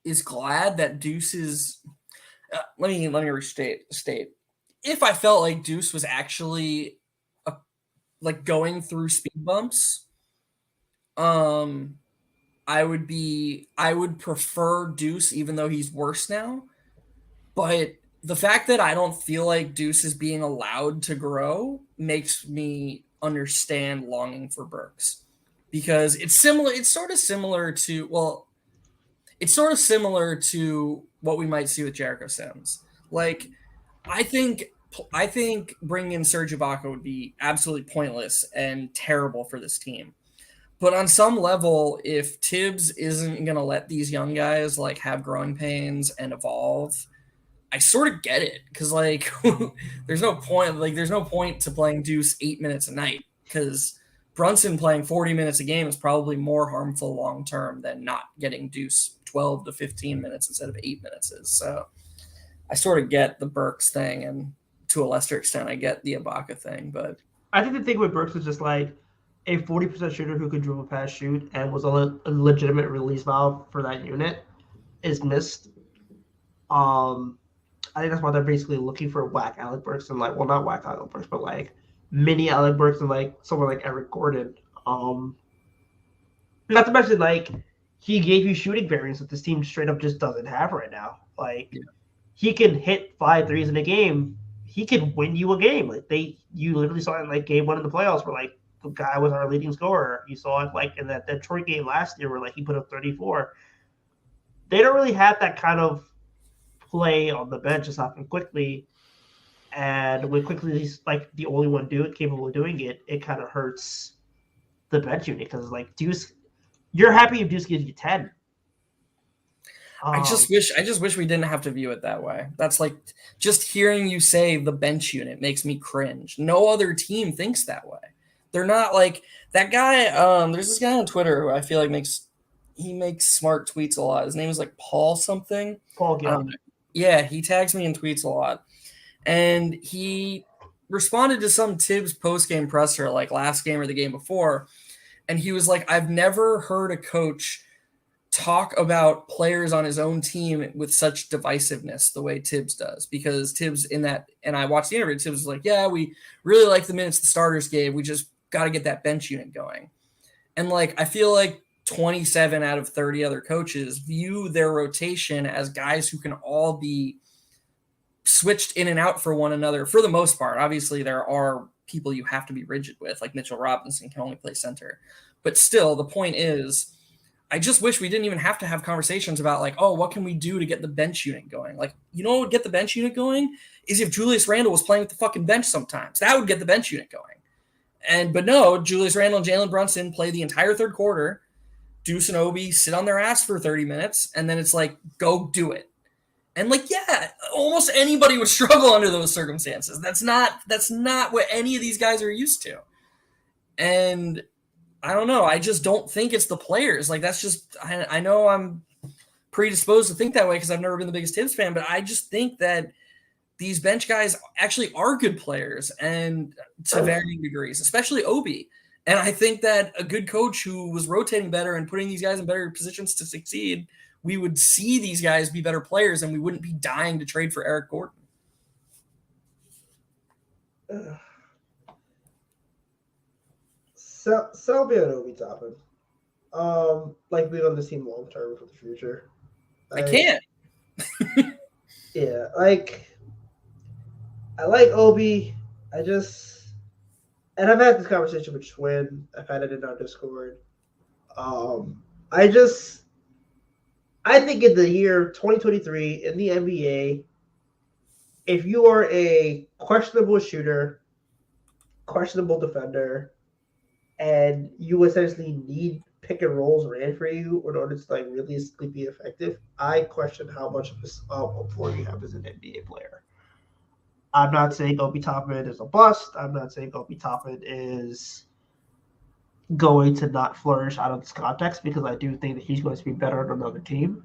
is glad that Deuce is. Let me restate. If I felt like Deuce was actually like going through speed bumps, um, I would prefer Deuce even though he's worse now. But the fact that I don't feel like Deuce is being allowed to grow makes me understand longing for Burks because it's similar. It's sort of similar to it's sort of similar to what we might see with Jericho Sims. Like, I think I think bringing in Serge Ibaka would be absolutely pointless and terrible for this team. But on some level, if Tibbs isn't going to let these young guys like have growing pains and evolve, I sort of get it because like there's no point to playing Deuce 8 minutes a night because Brunson playing 40 minutes a game is probably more harmful long term than not getting Deuce 12 to 15 minutes instead of 8 minutes is. So I sort of get the Burks thing, and to a lesser extent, I get the Ibaka thing. But I think the thing with Burks is just like a 40% shooter who could dribble past shoot and was a legitimate release valve for that unit is missed. I think that's why they're basically looking for whack Alec Burks and like, well, not whack Alec Burks, but like mini Alec Burks and like someone like Eric Gordon. Not to mention like he gave you shooting variance that this team straight up just doesn't have right now. Like he can hit 5 threes in a game. He can win you a game. Like you literally saw it in like game 1 in the playoffs where like the guy was our leading scorer. You saw it like in that Detroit game last year where like he put up 34. They don't really have that kind of play on the bench aside from Quickly. And when Quickly is like the only one capable of doing it, it kind of hurts the bench unit because like Deuce, you're happy if Deuce gives you 10. I just wish we didn't have to view it that way. That's like just hearing you say the bench unit makes me cringe. No other team thinks that way. They're not like that guy. There's this guy on Twitter who I feel like makes smart tweets a lot. His name is like Paul something. Paul Gill. Yeah, he tags me in tweets a lot, and he responded to some Tibbs post-game presser like last game or the game before, and he was like, "I've never heard a coach talk about players on his own team with such divisiveness the way Tibbs does." Because Tibbs in that, and I watched the interview, Tibbs was like, "Yeah, we really like the minutes the starters gave. We just got to get that bench unit going." And like, I feel like 27 out of 30 other coaches view their rotation as guys who can all be switched in and out for one another for the most part. Obviously, there are people you have to be rigid with, like Mitchell Robinson can only play center. But still, the point is, I just wish we didn't even have to have conversations about like, oh, what can we do to get the bench unit going? Like, you know what would get the bench unit going is if Julius Randle was playing with the fucking bench sometimes. That would get the bench unit going. But no, Julius Randle and Jalen Brunson play the entire third quarter. Deuce and Obi sit on their ass for 30 minutes, and then it's like, go do it. And like, yeah, almost anybody would struggle under those circumstances. That's not what any of these guys are used to. And I don't know. I just don't think it's the players. Like, that's just, I know I'm predisposed to think that way because I've never been the biggest Tibbs fan, but I just think that these bench guys actually are good players and to varying degrees, especially Obi. And I think that a good coach who was rotating better and putting these guys in better positions to succeed, we would see these guys be better players and we wouldn't be dying to trade for Eric Gordon. Sell me on Obi Toppin. Like being on this team long term for the future. I can't. Yeah, like I like Obi. And I've had this conversation with Schwinn. I've had it in our Discord. I I think in the year 2023 in the NBA, if you are a questionable shooter, questionable defender, and you essentially need pick and rolls ran for you in order to like realistically be effective, I question how much of a floor you have as an NBA player. I'm not saying Obi Toppin is a bust. I'm not saying Obi Toppin is going to not flourish out of this context because I do think that he's going to be better on another team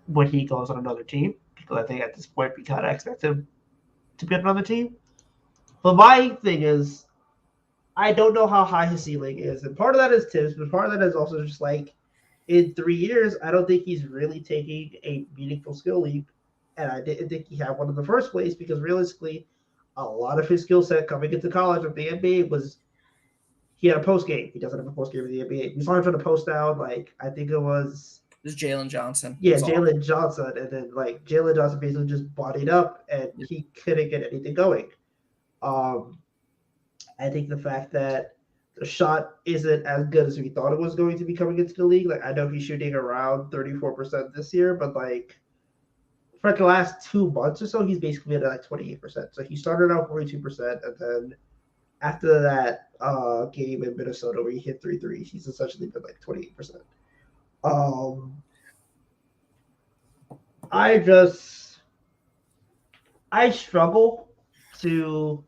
when he goes on another team because I think at this point we kind of expect him to be on another team. But my thing is, I don't know how high his ceiling is, and part of that is Tibbs, but part of that is also just like in 3 years, I don't think he's really taking a meaningful skill leap, and I didn't think he had one in the first place because realistically, a lot of his skill set coming into college with the NBA was he had a post game. He doesn't have a post game in the NBA. We saw him trying to post down like I think it was Jalen Johnson. yeah, Jalen Johnson, and then like Jalen Johnson basically just bodied up, and he couldn't get anything going. I think the fact that the shot isn't as good as we thought it was going to be coming into the league. Like I know he's shooting around 34% this year, but like for the last 2 months or so, he's basically at like 28%. So he started out 42%, and then after that game in Minnesota where he hit 3 threes, he's essentially been like 28%. I struggle to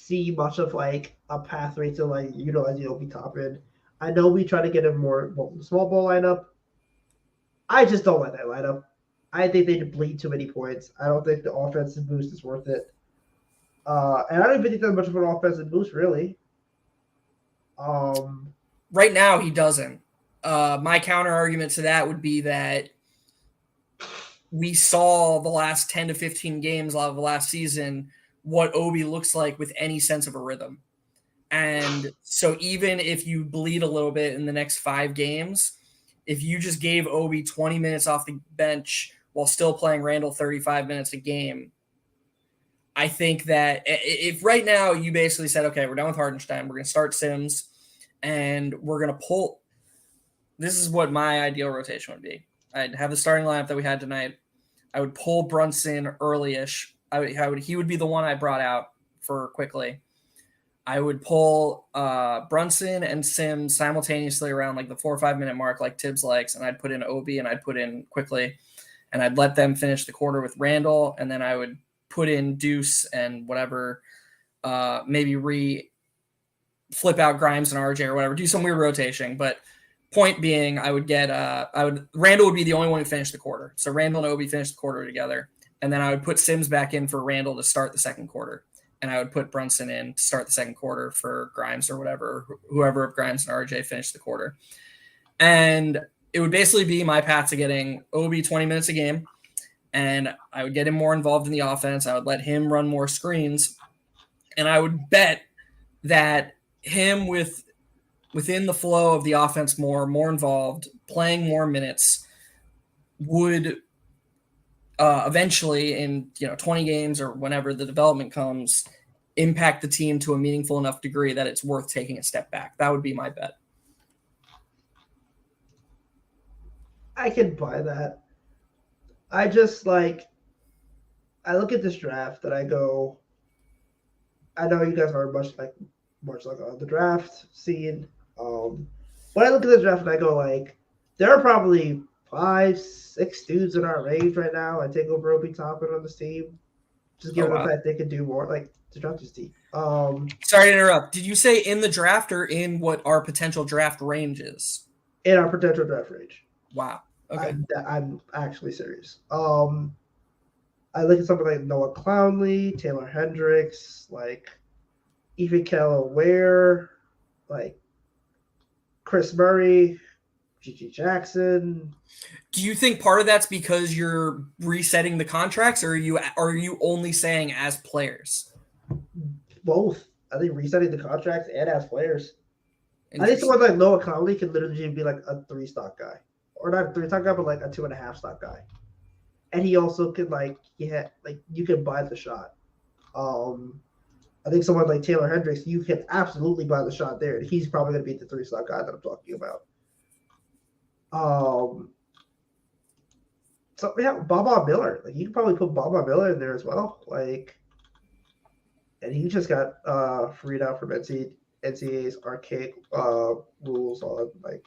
see much of like a pathway to like utilizing Obi Toppin. I know we try to get him more small ball lineup. I just don't like that lineup. I think they bleed too many points. I don't think the offensive boost is worth it. And I don't even think that's much of an offensive boost, really. Right now, he doesn't. My counter argument to that would be that we saw the last 10 to 15 games of the last season what Obi looks like with any sense of a rhythm. And so even if you bleed a little bit in the next 5 games, if you just gave Obi 20 minutes off the bench while still playing Randall 35 minutes a game, I think that if right now you basically said, okay, we're done with Hardenstein, we're going to start Sims, and we're going to pull – this is what my ideal rotation would be. I'd have the starting lineup that we had tonight. I would pull Brunson early-ish. He would be the one I brought out for quickly. I would pull Brunson and Sims simultaneously around like the 4 or 5 minute mark like Tibbs likes, and I'd put in Obi and I'd put in quickly, and I'd let them finish the quarter with Randall, and then I would put in Deuce and whatever, maybe flip out Grimes and RJ or whatever, do some weird rotation. But point being, Randall would be the only one who finished the quarter. So Randall and Obi finished the quarter together, and then I would put Sims back in for Randall to start the second quarter. And I would put Brunson in to start the second quarter for Grimes or whatever, whoever of Grimes and RJ finished the quarter. And it would basically be my path to getting Obi 20 minutes a game. And I would get him more involved in the offense. I would let him run more screens. And I would bet that him within the flow of the offense more involved, playing more minutes, would eventually in 20 games or whenever the development comes, impact the team to a meaningful enough degree that it's worth taking a step back. That would be my bet. I can buy that. I just I look at this draft and I go, I know you guys are much like on the draft scene. When I look at the draft and I go there are probably 5-6 dudes in our range right now. I take over Obi Toppin on this team, just given the fact they can do more. Like the draft is deep. Sorry to interrupt. Did you say in the draft or in what our potential draft range is? In our potential draft range. Wow. Okay. I'm actually serious. I look at something like Noah Clowney, Taylor Hendricks, even Kelly Ware, Chris Murray, G.G. Jackson. Do you think part of that's because you're resetting the contracts, or are you only saying as players? Both. I think resetting the contracts and as players. I think someone like Noah Clowney can literally be like a 3-stock guy. Or not a 3-stock guy, but like a 2.5-stock guy. And he also could you can buy the shot. I think someone like Taylor Hendricks, you can absolutely buy the shot there. And he's probably going to be the 3-stock guy that I'm talking about. So yeah, Baba Miller. Like you can probably put Baba Miller in there as well. Like, and he just got freed out from NCAA's archaic rules on like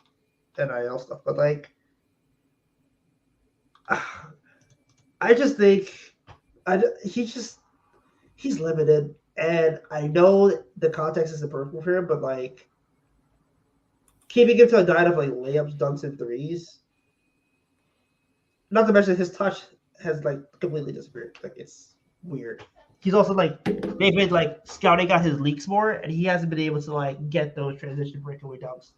NIL stuff. But like, I just think he's limited, and I know the context isn't perfect for him, but like keeping him to a diet of like layups, dunks, and threes. Not to mention his touch has like completely disappeared. Like it's weird. He's also like they've been like scouting out his leaks more, and he hasn't been able to like get those transition breakaway dunks.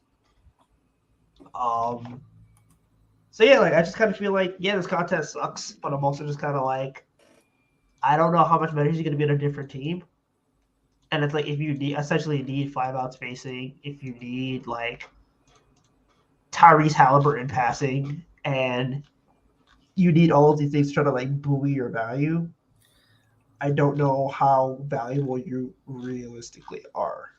So yeah, like I just kind of feel like this contest sucks, but I'm also just kind of like I don't know how much better he's going to be on a different team. And it's like if you essentially need 5-out spacing, if you need like Tyrese Halliburton passing, and you need all of these things to try to like buoy your value, I don't know how valuable you realistically are.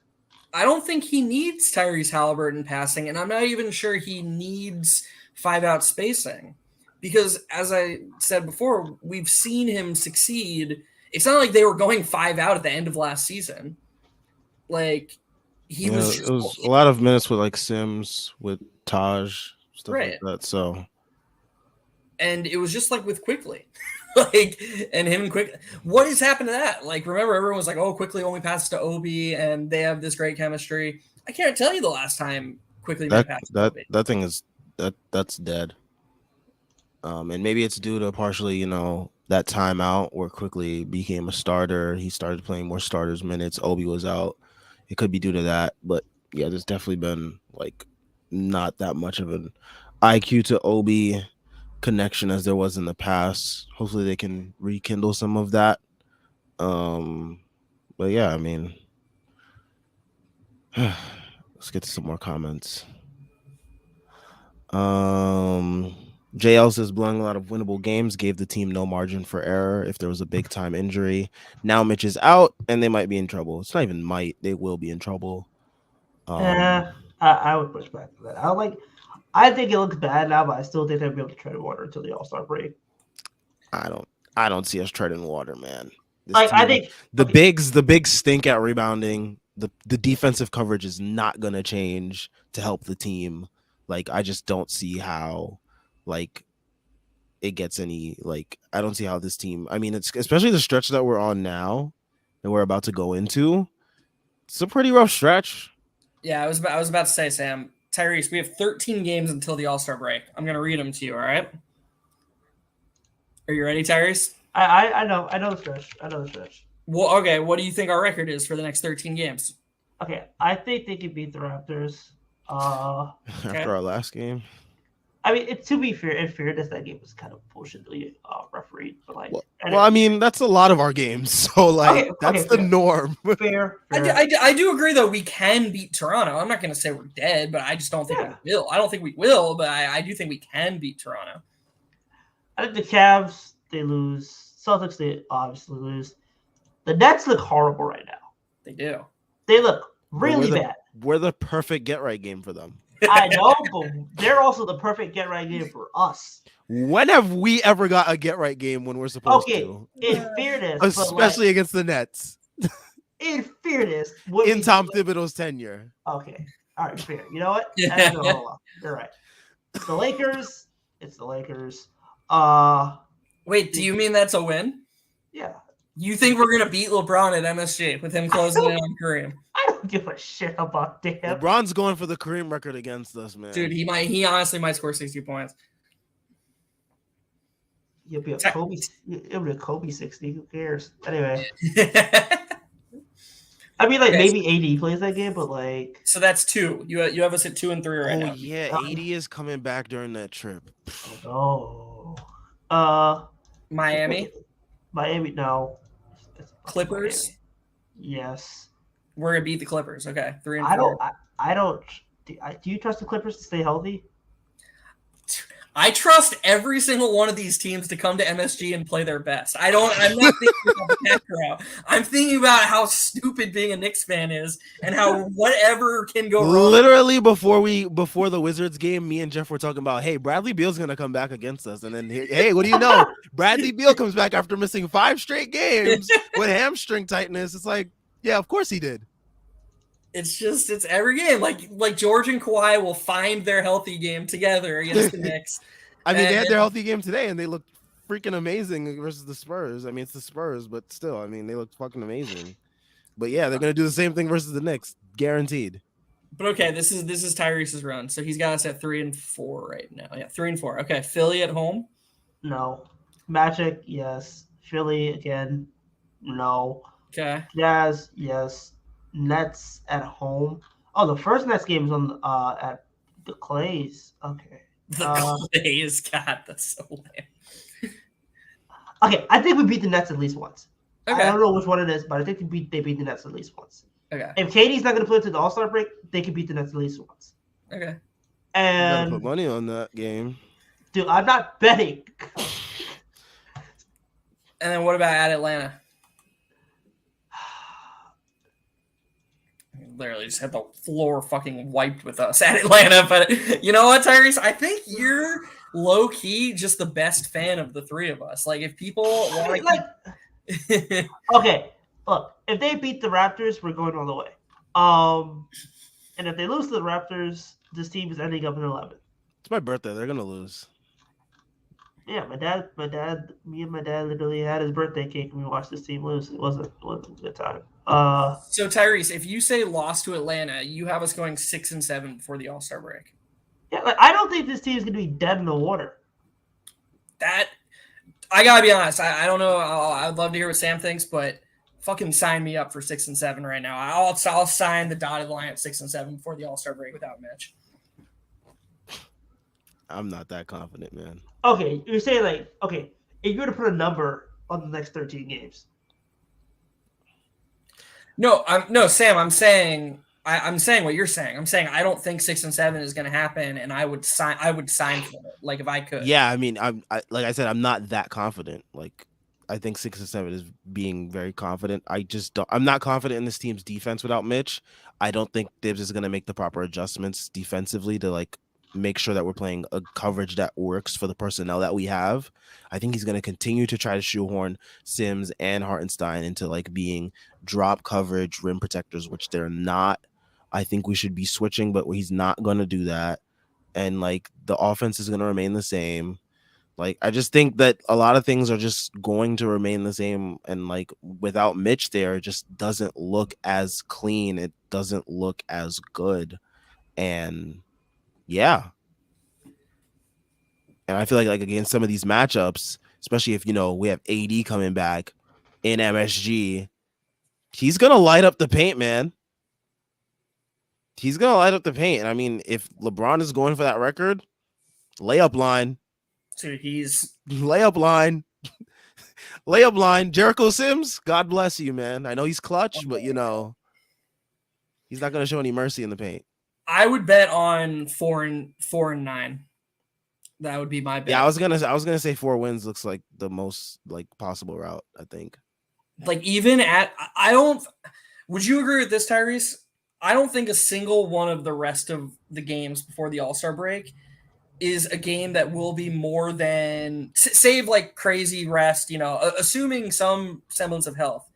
I don't think he needs Tyrese Halliburton passing, and I'm not even sure he needs 5-out spacing. Because as I said before, we've seen him succeed. It's not like they were going 5-out at the end of last season. Like he was just, it was a lot of minutes with like Sims, with Taj, stuff right. like that. So, and it was just like with Quickly, like and him and Quickly. What has happened to that? Like remember, everyone was like, "Oh, Quickly only passes to Obi, and they have this great chemistry." I can't tell you the last time Quickly made passes to Obi. That thing is that's dead. And maybe it's due to partially, that timeout where Quickly became a starter. He started playing more starters minutes. Obi was out. It could be due to that, but yeah, there's definitely been like not that much of an IQ to Obi connection as there was in the past. Hopefully they can rekindle some of that. But yeah, I mean, let's get to some more comments. JL says blowing a lot of winnable games gave the team no margin for error if there was a big time injury. Now Mitch is out and they might be in trouble. It's not even might, they will be in trouble. I would push back to that. I think it looks bad now, but I still think they'll be able to tread water until the All-Star break. I don't see us treading water, man. I think the bigs stink at rebounding. The defensive coverage is not gonna change to help the team. Like I just don't see how like it gets any like I don't see how this team. I mean, it's especially the stretch that we're on now and we're about to go into. It's a pretty rough stretch. Yeah, I was about to say, Sam, Tyrese, we have 13 games until the All-Star break. I'm gonna read them to you. All right. Are you ready, Tyrese? I know the stretch. Well, okay. What do you think our record is for the next 13 games? Okay, I think they can beat the Raptors. After our last game. I mean, to be fair, in fairness, that game was kind of bullshitly refereed, but like. Well, I mean, that's a lot of our games, so like that's the norm. Fair. I do agree, though. We can beat Toronto. I'm not going to say we're dead, but I just don't think we will. I don't think we will, but I do think we can beat Toronto. I think the Cavs, they lose. Celtics, they obviously lose. The Nets look horrible right now. They do. They look really bad. We're the perfect get-right game for them. I know, but they're also the perfect get-right game for us. When have we ever got a get-right game when we're supposed to? In fairness. Especially against the Nets. In fairness. In Tom Thibodeau's tenure. Okay. All right, fair. You know what? You're right. It's the Lakers. Wait, do you mean that's a win? Yeah. You think we're going to beat LeBron at MSG with him closing in on Kareem? I don't give a shit about them. LeBron's going for the Kareem record against us, man. Dude, he honestly might score 60 points. It'll be a Kobe 60. Who cares? Anyway. I mean, like, maybe AD plays that game, but like. So that's 2. You have us at 2 and 3 right now. Oh, yeah. AD is coming back during that trip. Oh. Miami, no. Clippers. Miami. Yes. We're gonna beat the Clippers. Okay, 3 and 4. I don't. Do you trust the Clippers to stay healthy? I trust every single one of these teams to come to MSG and play their best. I'm not thinking about the cash crowd. I'm thinking about how stupid being a Knicks fan is and how whatever can go wrong. Literally before the Wizards game, me and Jeff were talking about, hey, Bradley Beal's gonna come back against us, and then hey, what do you know? Bradley Beal comes back after missing 5 straight games with hamstring tightness. It's like, yeah, of course he did. It's every game. Like George and Kawhi will find their healthy game together against the Knicks. I mean, they had their healthy game today, and they looked freaking amazing versus the Spurs. I mean, it's the Spurs, but still, I mean, they looked fucking amazing. But yeah, they're gonna do the same thing versus the Knicks, guaranteed. But okay, this is Tyrese's run. So he's got us at 3-4 right now. Yeah, 3-4. Okay, Philly at home. No. Magic, yes. Philly again, no. Okay. Jazz, yes. Nets at home. Oh, the first Nets game is on at the Clays. Okay. The Clays, God, that's so lame. Okay, I think we beat the Nets at least once. Okay. I don't know which one it is, but I think they beat the Nets at least once. Okay. If Katie's not going to play until the All-Star break, they could beat the Nets at least once. Okay. And you gotta put money on that game. Dude, I'm not betting. And then what about at Atlanta? Literally just had the floor fucking wiped with us at Atlanta. But you know what, Tyrese? I think you're low key just the best fan of the three of us. Like if people want to Okay, look, if they beat the Raptors, we're going all the way. And if they lose to the Raptors, this team is ending up in 11th. It's my birthday. They're gonna lose. Yeah, me and my dad literally had his birthday cake when we watched this team lose. It wasn't a good time. So Tyrese, if you say loss to Atlanta, you have us going 6-7 before the All-Star break. Yeah, like, I don't think this team is gonna be dead in the water. That I gotta be honest. I don't know. I'd love to hear what Sam thinks, but fucking sign me up for 6-7 right now. I'll sign the dotted line at 6-7 before the All-Star break without Mitch. I'm not that confident, man. Okay, you're saying like, okay, if you were to put a number on the next 13 games. No, Sam. I'm saying what you're saying. I'm saying I don't think 6-7 is going to happen, and I would sign for it. Like if I could. Yeah, I mean, like I said, I'm not that confident. Like I think 6-7 is being very confident. I'm not confident in this team's defense without Mitch. I don't think Dibs is going to make the proper adjustments defensively to like make sure that we're playing a coverage that works for the personnel that we have. I think he's going to continue to try to shoehorn Sims and Hartenstein into like being drop coverage rim protectors, which they're not. I think we should be switching, but he's not going to do that. And like the offense is going to remain the same. Like I just think that a lot of things are just going to remain the same, and like without Mitch there, it just doesn't look as clean. It doesn't look as good. And yeah. And I feel like against some of these matchups, especially if, you know, we have AD coming back in MSG, he's going to light up the paint, man. He's going to light up the paint. I mean, if LeBron is going for that record, layup line. So he's layup line. Layup line. Jericho Sims, God bless you, man. I know he's clutch, but, you know, he's not going to show any mercy in the paint. I would bet on 4-9. That would be my bet. Yeah, I was gonna say 4 wins looks like the most like possible route, I think. Like would you agree with this, Tyrese? I don't think a single one of the rest of the games before the All-Star break is a game that will be more than save like crazy rest, you know, assuming some semblance of health.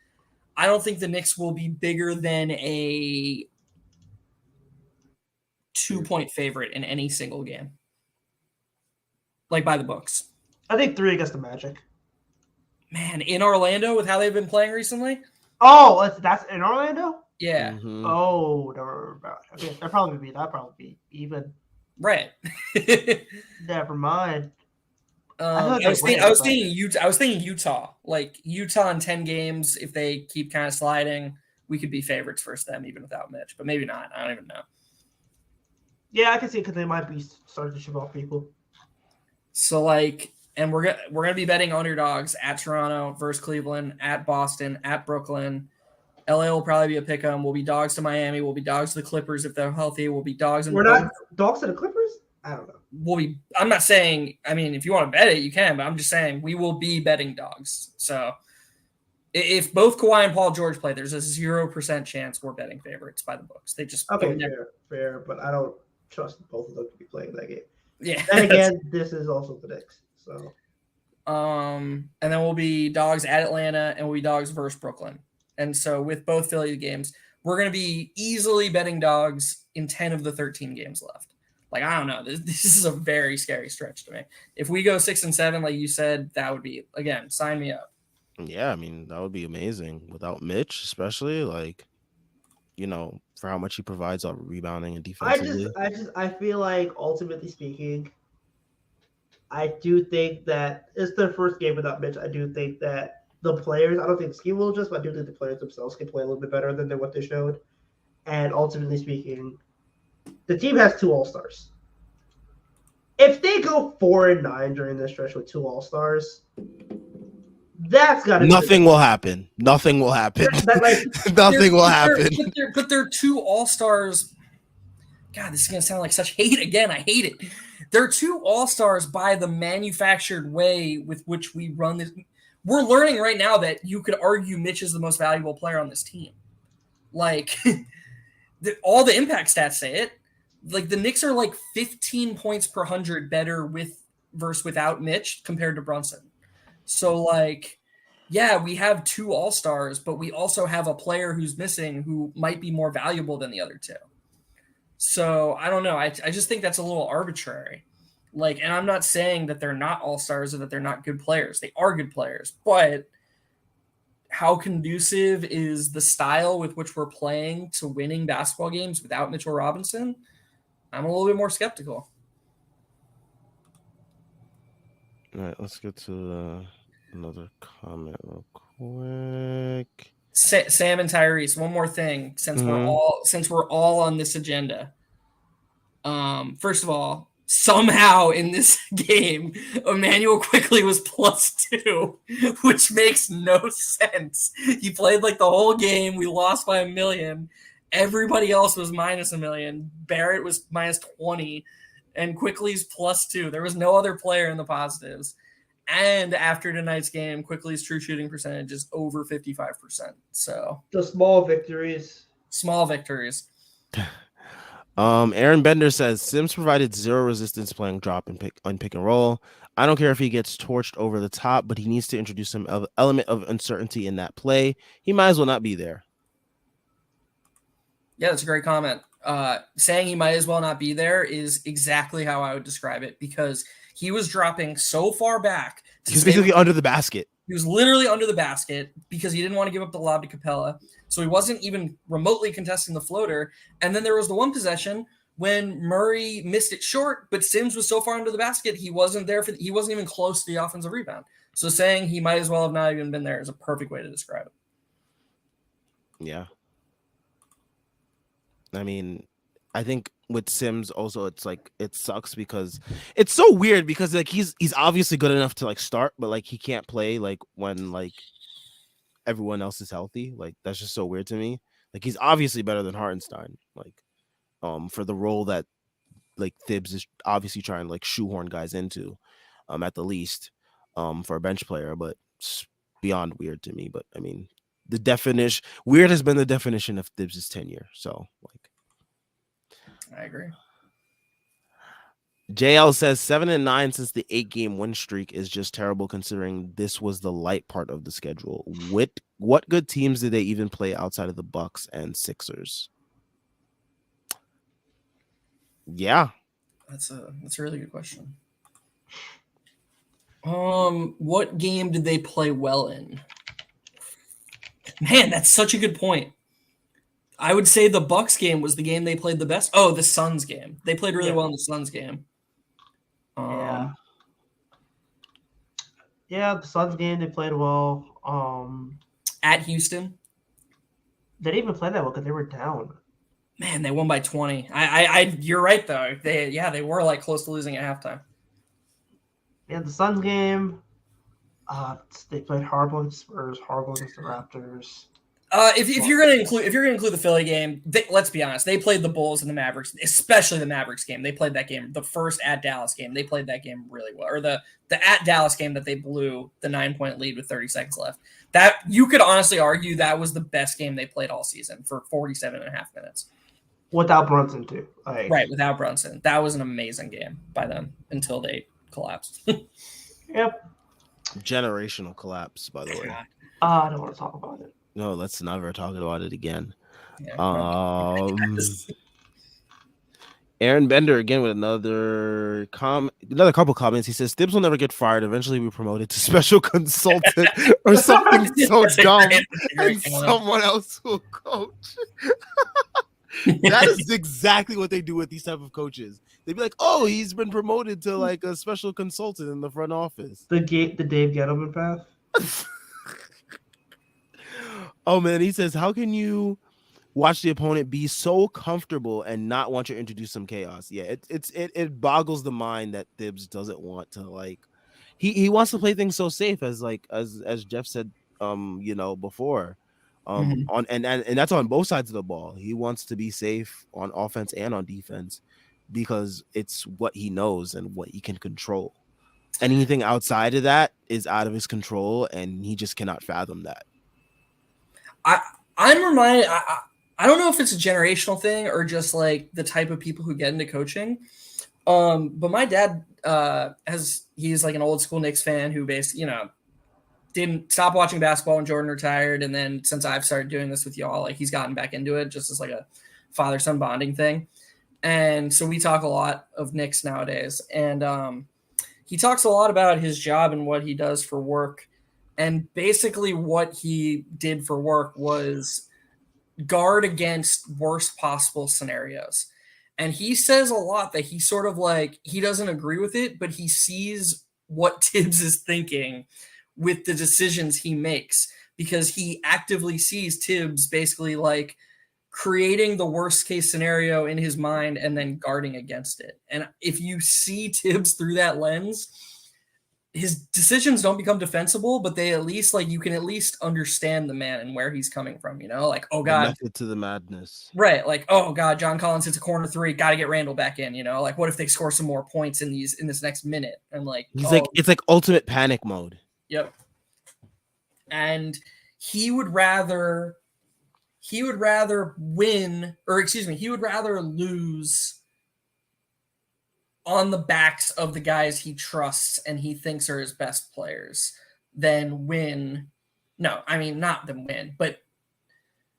I don't think the Knicks will be bigger than a 2-point favorite in any single game. Like by the books. I think 3 against the Magic. Man, in Orlando with how they've been playing recently? Oh, that's in Orlando? Yeah. Mm-hmm. Oh, okay, that'd probably be even. Right. Never mind. I was thinking Utah. Like Utah in 10 games, if they keep kind of sliding, we could be favorites versus them even without Mitch, but maybe not. I don't even know. Yeah, I can see it because they might be starting to ship off people. So like, and we're gonna be betting underdogs at Toronto versus Cleveland, at Boston, at Brooklyn. LA will probably be a pick 'em. We'll be dogs to Miami. We'll be dogs to the Clippers if they're healthy. We'll be dogs. We're not dogs to the Clippers. I don't know. I'm not saying, I mean, if you want to bet it, you can, but I'm just saying we will be betting dogs. So if both Kawhi and Paul George play, there's a 0% chance we're betting favorites by the books. They just Okay, fair, but I don't trust both of them to be playing that game. Yeah. Then again, this is also the Knicks, so. And then we'll be dogs at Atlanta, and we'll be dogs versus Brooklyn. And so with both Philly games, we're going to be easily betting dogs in 10 of the 13 games left. Like, I don't know. This is a very scary stretch to me. If we go 6-7, like you said, that would be, again, sign me up. Yeah, I mean, that would be amazing without Mitch, especially like, for how much he provides on rebounding and defensively. I feel like ultimately speaking, I do think that it's their first game without Mitch. I do think that the players, I don't think the scheme will adjust, but I do think the players themselves can play a little bit better than what they showed. And ultimately speaking, the team has 2 All-Stars. If they go 4-9 during this stretch with 2 All-Stars, that's got to Nothing will happen. Nothing will happen. Nothing will happen. But they're 2 All-Stars. God, this is going to sound like such hate again. I hate it. They're 2 All-Stars by the manufactured way with which we run this. We're learning right now that you could argue Mitch is the most valuable player on this team. Like, all the impact stats say it. Like, the Knicks are like 15 points per 100 better with versus without Mitch compared to Brunson. So, like, yeah, we have 2 All-Stars, but we also have a player who's missing who might be more valuable than the other 2. So, I don't know. I just think that's a little arbitrary. Like, and I'm not saying that they're not All-Stars or that they're not good players. They are good players. But how conducive is the style with which we're playing to winning basketball games without Mitchell Robinson? I'm a little bit more skeptical. All right, let's get to another comment real quick. Sam and Tyrese, one more thing since we're all on this agenda. First of all, somehow in this game, Emmanuel Quickley was +2, which makes no sense. He played like the whole game. We lost by 1 million. Everybody else was -1 million. Barrett was -20, and Quickley's +2. There was no other player in the positives. And after tonight's game, Quickley's true shooting percentage is over 55%. So the small victories. Small victories. Aaron Bender says Sims provided 0 resistance playing drop and pick and roll. I don't care if he gets torched over the top, but he needs to introduce some element of uncertainty in that play. He might as well not be there. Yeah, that's a great comment. Saying he might as well not be there is exactly how I would describe it, because he was dropping so far back. He's basically under the basket. He was literally under the basket because he didn't want to give up the lob to Capella. So he wasn't even remotely contesting the floater. And then there was the one possession when Murray missed it short, but Sims was so far under the basket, he wasn't even close to the offensive rebound. So saying he might as well have not even been there is a perfect way to describe it. Yeah. I mean, I think with Sims also, it's like, it sucks because it's so weird because like he's obviously good enough to like start, but like he can't play like when like everyone else is healthy. Like that's just so weird to me. Like he's obviously better than Hartenstein, like for the role that like Thibs is obviously trying to like shoehorn guys into, at the least, for a bench player, but it's beyond weird to me. But I mean, the definition weird has been the definition of Thibs' tenure. So like, I agree. JL says 7-9 since the 8-game win streak is just terrible considering this was the light part of the schedule. What good teams did they even play outside of the Bucks and Sixers? Yeah, that's a really good question. What game did they play well in? Man, that's such a good point. I would say the Bucks game was the game they played the best. Oh, the Suns game. They played really well in the Suns game. Yeah, the Suns game they played well. At Houston, they didn't even play that well because they were down. Man, they won by 20. You're right though. They were like close to losing at halftime. Yeah, the Suns game. They played horrible against Spurs, horrible against the Raptors. If you're gonna include the Philly game, let's be honest, they played the Bulls and the Mavericks, especially the Mavericks game. They played that game, the first at Dallas game. They played that game really well, or the at Dallas game that they blew the 9-point lead with 30 seconds left. That you could honestly argue that was the best game they played all season for 47 and a half minutes. Without Brunson too, right? Without Brunson, that was an amazing game by them until they collapsed. Yep. Generational collapse, by the way. I don't want to talk about it. No, let's never talk about it again. Yeah, Aaron Bender again with another couple comments. He says Thibs will never get fired. Eventually be promoted to special consultant or something so dumb, and someone else will coach. That is exactly what they do with these type of coaches. They'd be like, "Oh, he's been promoted to like a special consultant in the front office." The Dave Gettleman path. Oh man, he says, "How can you watch the opponent be so comfortable and not want to introduce some chaos?" Yeah, it boggles the mind that Thibs doesn't want to like. He wants to play things so safe as Jeff said, before, on and that's on both sides of the ball. He wants to be safe on offense and on defense because it's what he knows and what he can control. Anything outside of that is out of his control, and he just cannot fathom that. I'm reminded. I don't know if it's a generational thing or just like the type of people who get into coaching. But my dad he's like an old school Knicks fan who basically, didn't stop watching basketball when Jordan retired. And then since I've started doing this with y'all, like he's gotten back into it just as like a father-son bonding thing. And so we talk a lot of Knicks nowadays. And he talks a lot about his job and what he does for work. And basically what he did for work was guard against worst possible scenarios. And he says a lot that he sort of like, he doesn't agree with it, but he sees what Thibs is thinking with the decisions he makes, because he actively sees Thibs basically like creating the worst case scenario in his mind and then guarding against it. And if you see Thibs through that lens, his decisions don't become defensible, but they at least like you can at least understand the man and where he's coming from, like, oh God, the method to the madness, right? Like, oh God, John Collins hits a corner three, got to get Randall back in, like what if they score some more points in this next minute? And like, it's like ultimate panic mode. Yep. And he would rather win, or excuse me, he would rather lose on the backs of the guys he trusts and he thinks are his best players than win. No, I mean, not than win, but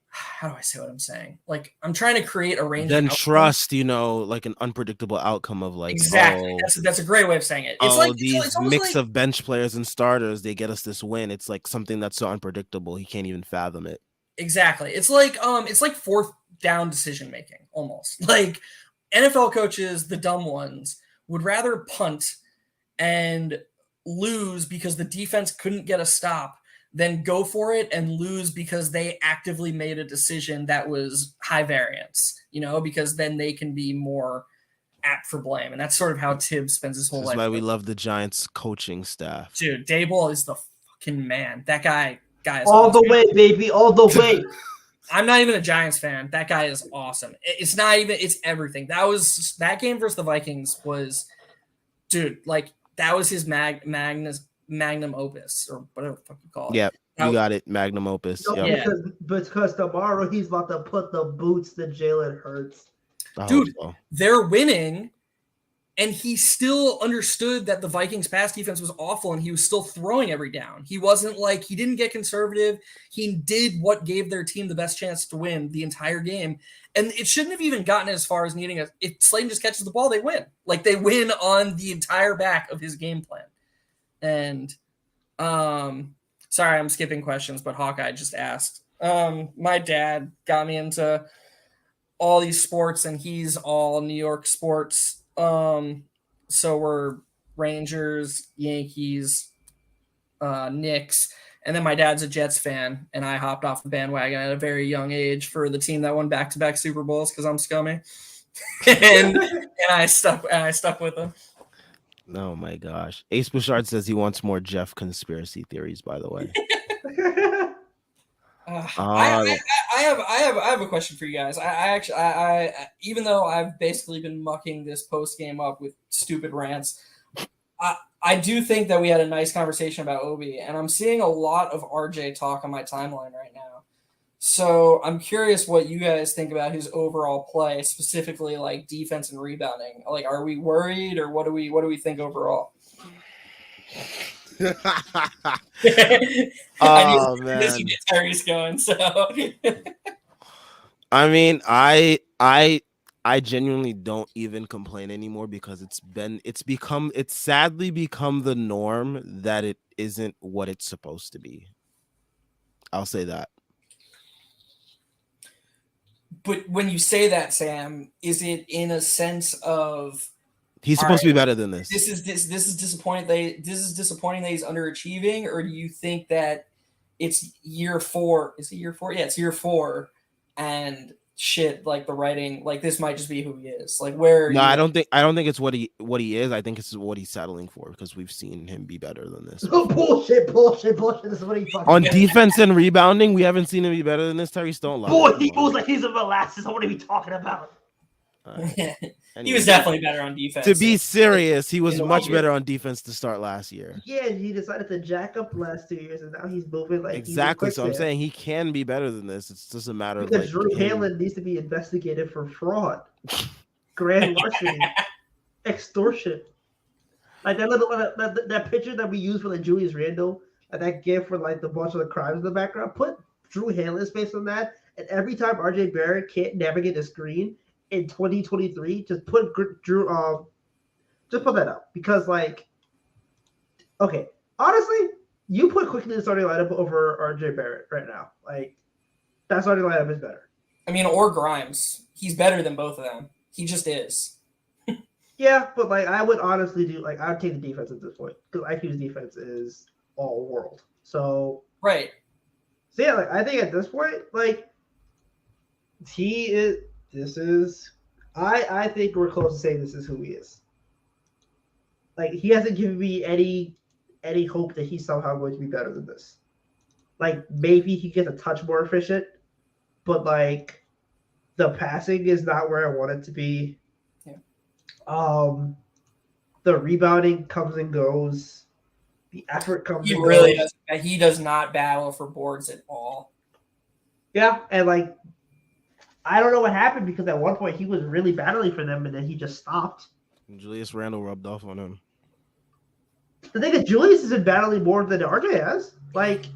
how do I say what I'm saying? Like, I'm trying to create a range. Then trust, like an unpredictable outcome of like, exactly. That's a great way of saying it. It's like these mix of bench players and starters, they get us this win. It's like something that's so unpredictable, he can't even fathom it. Exactly. It's like fourth down decision making almost. Like NFL coaches, the dumb ones, would rather punt and lose because the defense couldn't get a stop than go for it and lose because they actively made a decision that was high variance, because then they can be more apt for blame. And that's sort of how Thibs spends his whole life. That's why we love the Giants coaching staff. Dude, Daboll is the fucking man. That guy is all awesome. the way, baby, all the way. I'm not even a Giants fan. That guy is awesome. It's not even, it's everything. That game versus the Vikings was, dude, like that was his magnum opus, or whatever the fuck you call it. Yeah, you got it, magnum opus. No, yep. because tomorrow he's about to put the boots to Jalen Hurts. Dude, they're winning, and he still understood that the Vikings pass defense was awful, and he was still throwing every down. He wasn't like, he didn't get conservative. He did what gave their team the best chance to win the entire game. And it shouldn't have even gotten as far as needing if Slayton just catches the ball, they win. Like they win on the entire back of his game plan. And sorry, I'm skipping questions, but Hawkeye just asked. My dad got me into all these sports, and he's all New York sports. So we're Rangers, Yankees, Knicks, and then my dad's a Jets fan, and I hopped off the bandwagon at a very young age for the team that won back-to-back Super Bowls because I'm scummy, and I stuck with them. Oh my gosh, Ace Bouchard says he wants more Jeff conspiracy theories. By the way, I have a question for you guys. I even though I've basically been mucking this post game up with stupid rants, I do think that we had a nice conversation about Obi, and I'm seeing a lot of RJ talk on my timeline right now. So I'm curious what you guys think about his overall play, specifically like defense and rebounding. Like, are we worried, or what do we think overall? Oh This man. would get Tyrese going. So I mean, I genuinely don't even complain anymore because it's sadly become the norm that it isn't what it's supposed to be. I'll say that. but when you say that, Sam, is it in a sense of He's all supposed to be right, better than this. this is disappointing. This is disappointing that he's underachieving, or do you think that it's year 4? Is it year 4? Yeah, it's year 4, and shit, like the writing, like this might just be who he is. Like, where are No, you? I don't think it's what he is. I think it's what he's settling for because we've seen him be better than this. Bullshit. This is what he fucking On said. defense and rebounding, we haven't seen him be better than this. Tyrese, don't lie. Boy, Come he on. moves like he's a molasses. What are we talking about? He Anyway, was definitely better on defense. to be serious, he was in the much league. better on defense to start last year. Yeah, he decided to jack up the last 2 years, and now he's moving like Exactly. He's a So I'm quicksand. saying he can be better than this. It's just a matter of Because like Drew him- Hanlon needs to be investigated for fraud, grand larceny, extortion. Like that picture that we used for like Julius Randle, and that gif for like the bunch of the crimes in the background. Put Drew Hanlon's face on that, and every time RJ Barrett can't navigate the screen in 2023, just put Drew. Just put that up because like, okay, honestly, you put quickly the starting lineup over RJ Barrett right now. Like that starting lineup is better. I mean, or Grimes. He's better than both of them. He just is. Yeah, but like I would honestly do like I would take the defense at this point because IQ's defense is all world. So Right. yeah, like I think at this point, like he is. This is. I think we're close to saying this is who he is. Like he hasn't given me any hope that he's somehow going to be better than this. Like maybe he gets a touch more efficient, but like the passing is not where I want it to be. The rebounding comes and goes. The effort comes and goes. He does not battle for boards at all. Yeah, and like I don't know what happened because at one point he was really battling for them and then he just stopped. Julius Randle rubbed off on him. The thing is, Julius has been battling more than RJ has. Like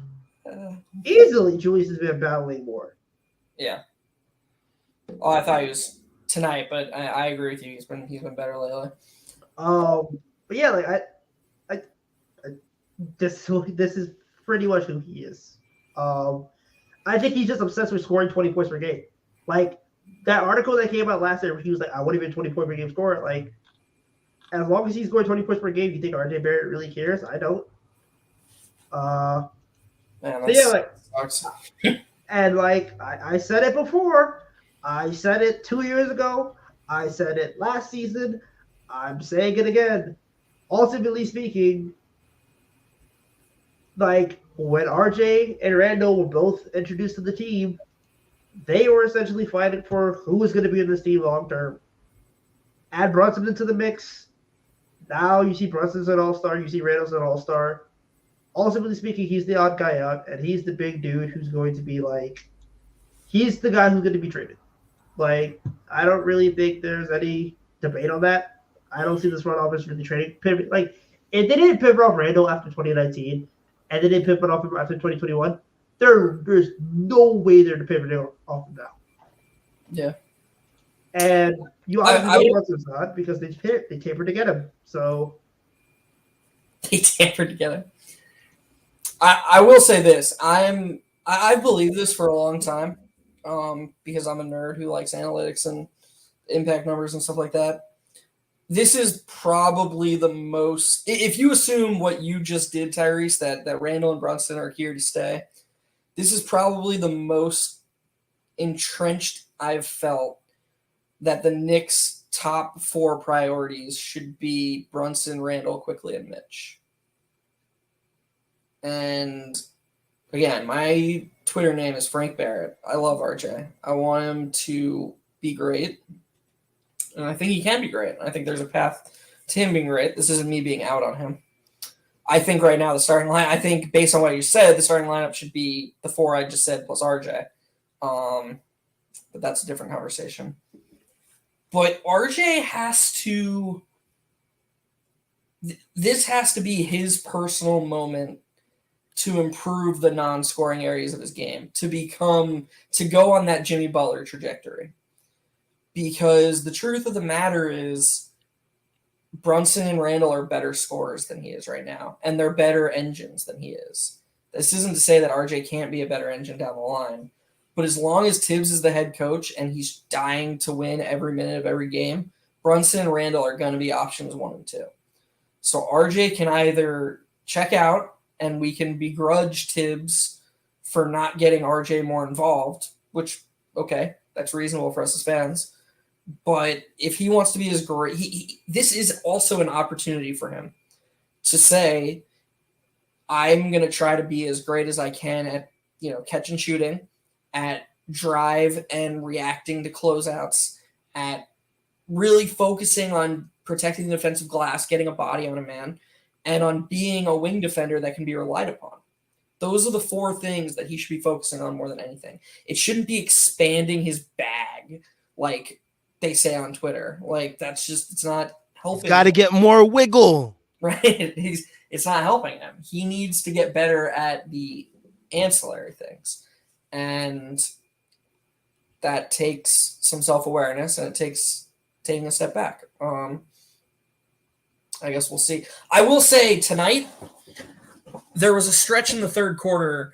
easily, Julius has been battling more. Yeah. Oh, I thought he was tonight, but I agree with you. He's been better lately. But yeah, like I this is pretty much who he is. I think he's just obsessed with scoring 20 points per game. Like that article that came out last year, where he was like, "I want to be a 20-point per game scorer." Like, as long as he's scoring 20 points per game, you think RJ Barrett really cares? I don't. Man, So yeah, like, sucks. and like I said it before, I said it 2 years ago, I said it last season, I'm saying it again. Ultimately speaking, like when RJ and Randall were both introduced to the team, they were essentially fighting for who was going to be in this team long term. Add Brunson into the mix. Now you see Brunson's an all-star, you see Randall's an all-star. Ultimately speaking, he's the odd guy out, and he's the big dude who's going to be like, he's the guy who's going to be traded. Like, I don't really think there's any debate on that. I don't see this front office really trading. Like, if they didn't pivot off Randall after 2019, and they didn't pivot off him after 2021, there's no way they're pivoting off him now. Yeah. And you obviously know Brunson's not because they tapered to get him. So they tapered together. I will say this. I believe this for a long time because I'm a nerd who likes analytics and impact numbers and stuff like that. This is probably the most, if you assume what you just did, Tyrese, that Randall and Brunson are here to stay, this is probably the most entrenched I've felt that the Knicks' top 4 priorities should be Brunson, Randall, Quickly, and Mitch. And again, my Twitter name is Frank Barrett. I love RJ. I want him to be great. And I think he can be great. I think there's a path to him being great. This isn't me being out on him. I think right now the starting line, I think based on what you said, the starting lineup should be the 4 I just said plus RJ. But that's a different conversation. But RJ has to, this has to be his personal moment to improve the non-scoring areas of his game, to go on that Jimmy Butler trajectory. Because the truth of the matter is Brunson and Randall are better scorers than he is right now, and they're better engines than he is. This isn't to say that RJ can't be a better engine down the line, but as long as Tibbs is the head coach and he's dying to win every minute of every game, Brunson and Randall are going to be options 1 and 2. So RJ can either check out and we can begrudge Tibbs for not getting RJ more involved, which, okay, that's reasonable for us as fans. But if he wants to be as great, this is also an opportunity for him to say, I'm going to try to be as great as I can at, catch and shooting, at drive and reacting to closeouts, at really focusing on protecting the defensive glass, getting a body on a man, and on being a wing defender that can be relied upon. Those are the 4 things that he should be focusing on more than anything. It shouldn't be expanding his bag like they say on Twitter. Like, it's not helping. Got to get more wiggle. Right? It's not helping him. He needs to get better at the ancillary things. And that takes some self-awareness, and it takes taking a step back. I guess we'll see. I will say tonight, there was a stretch in the third quarter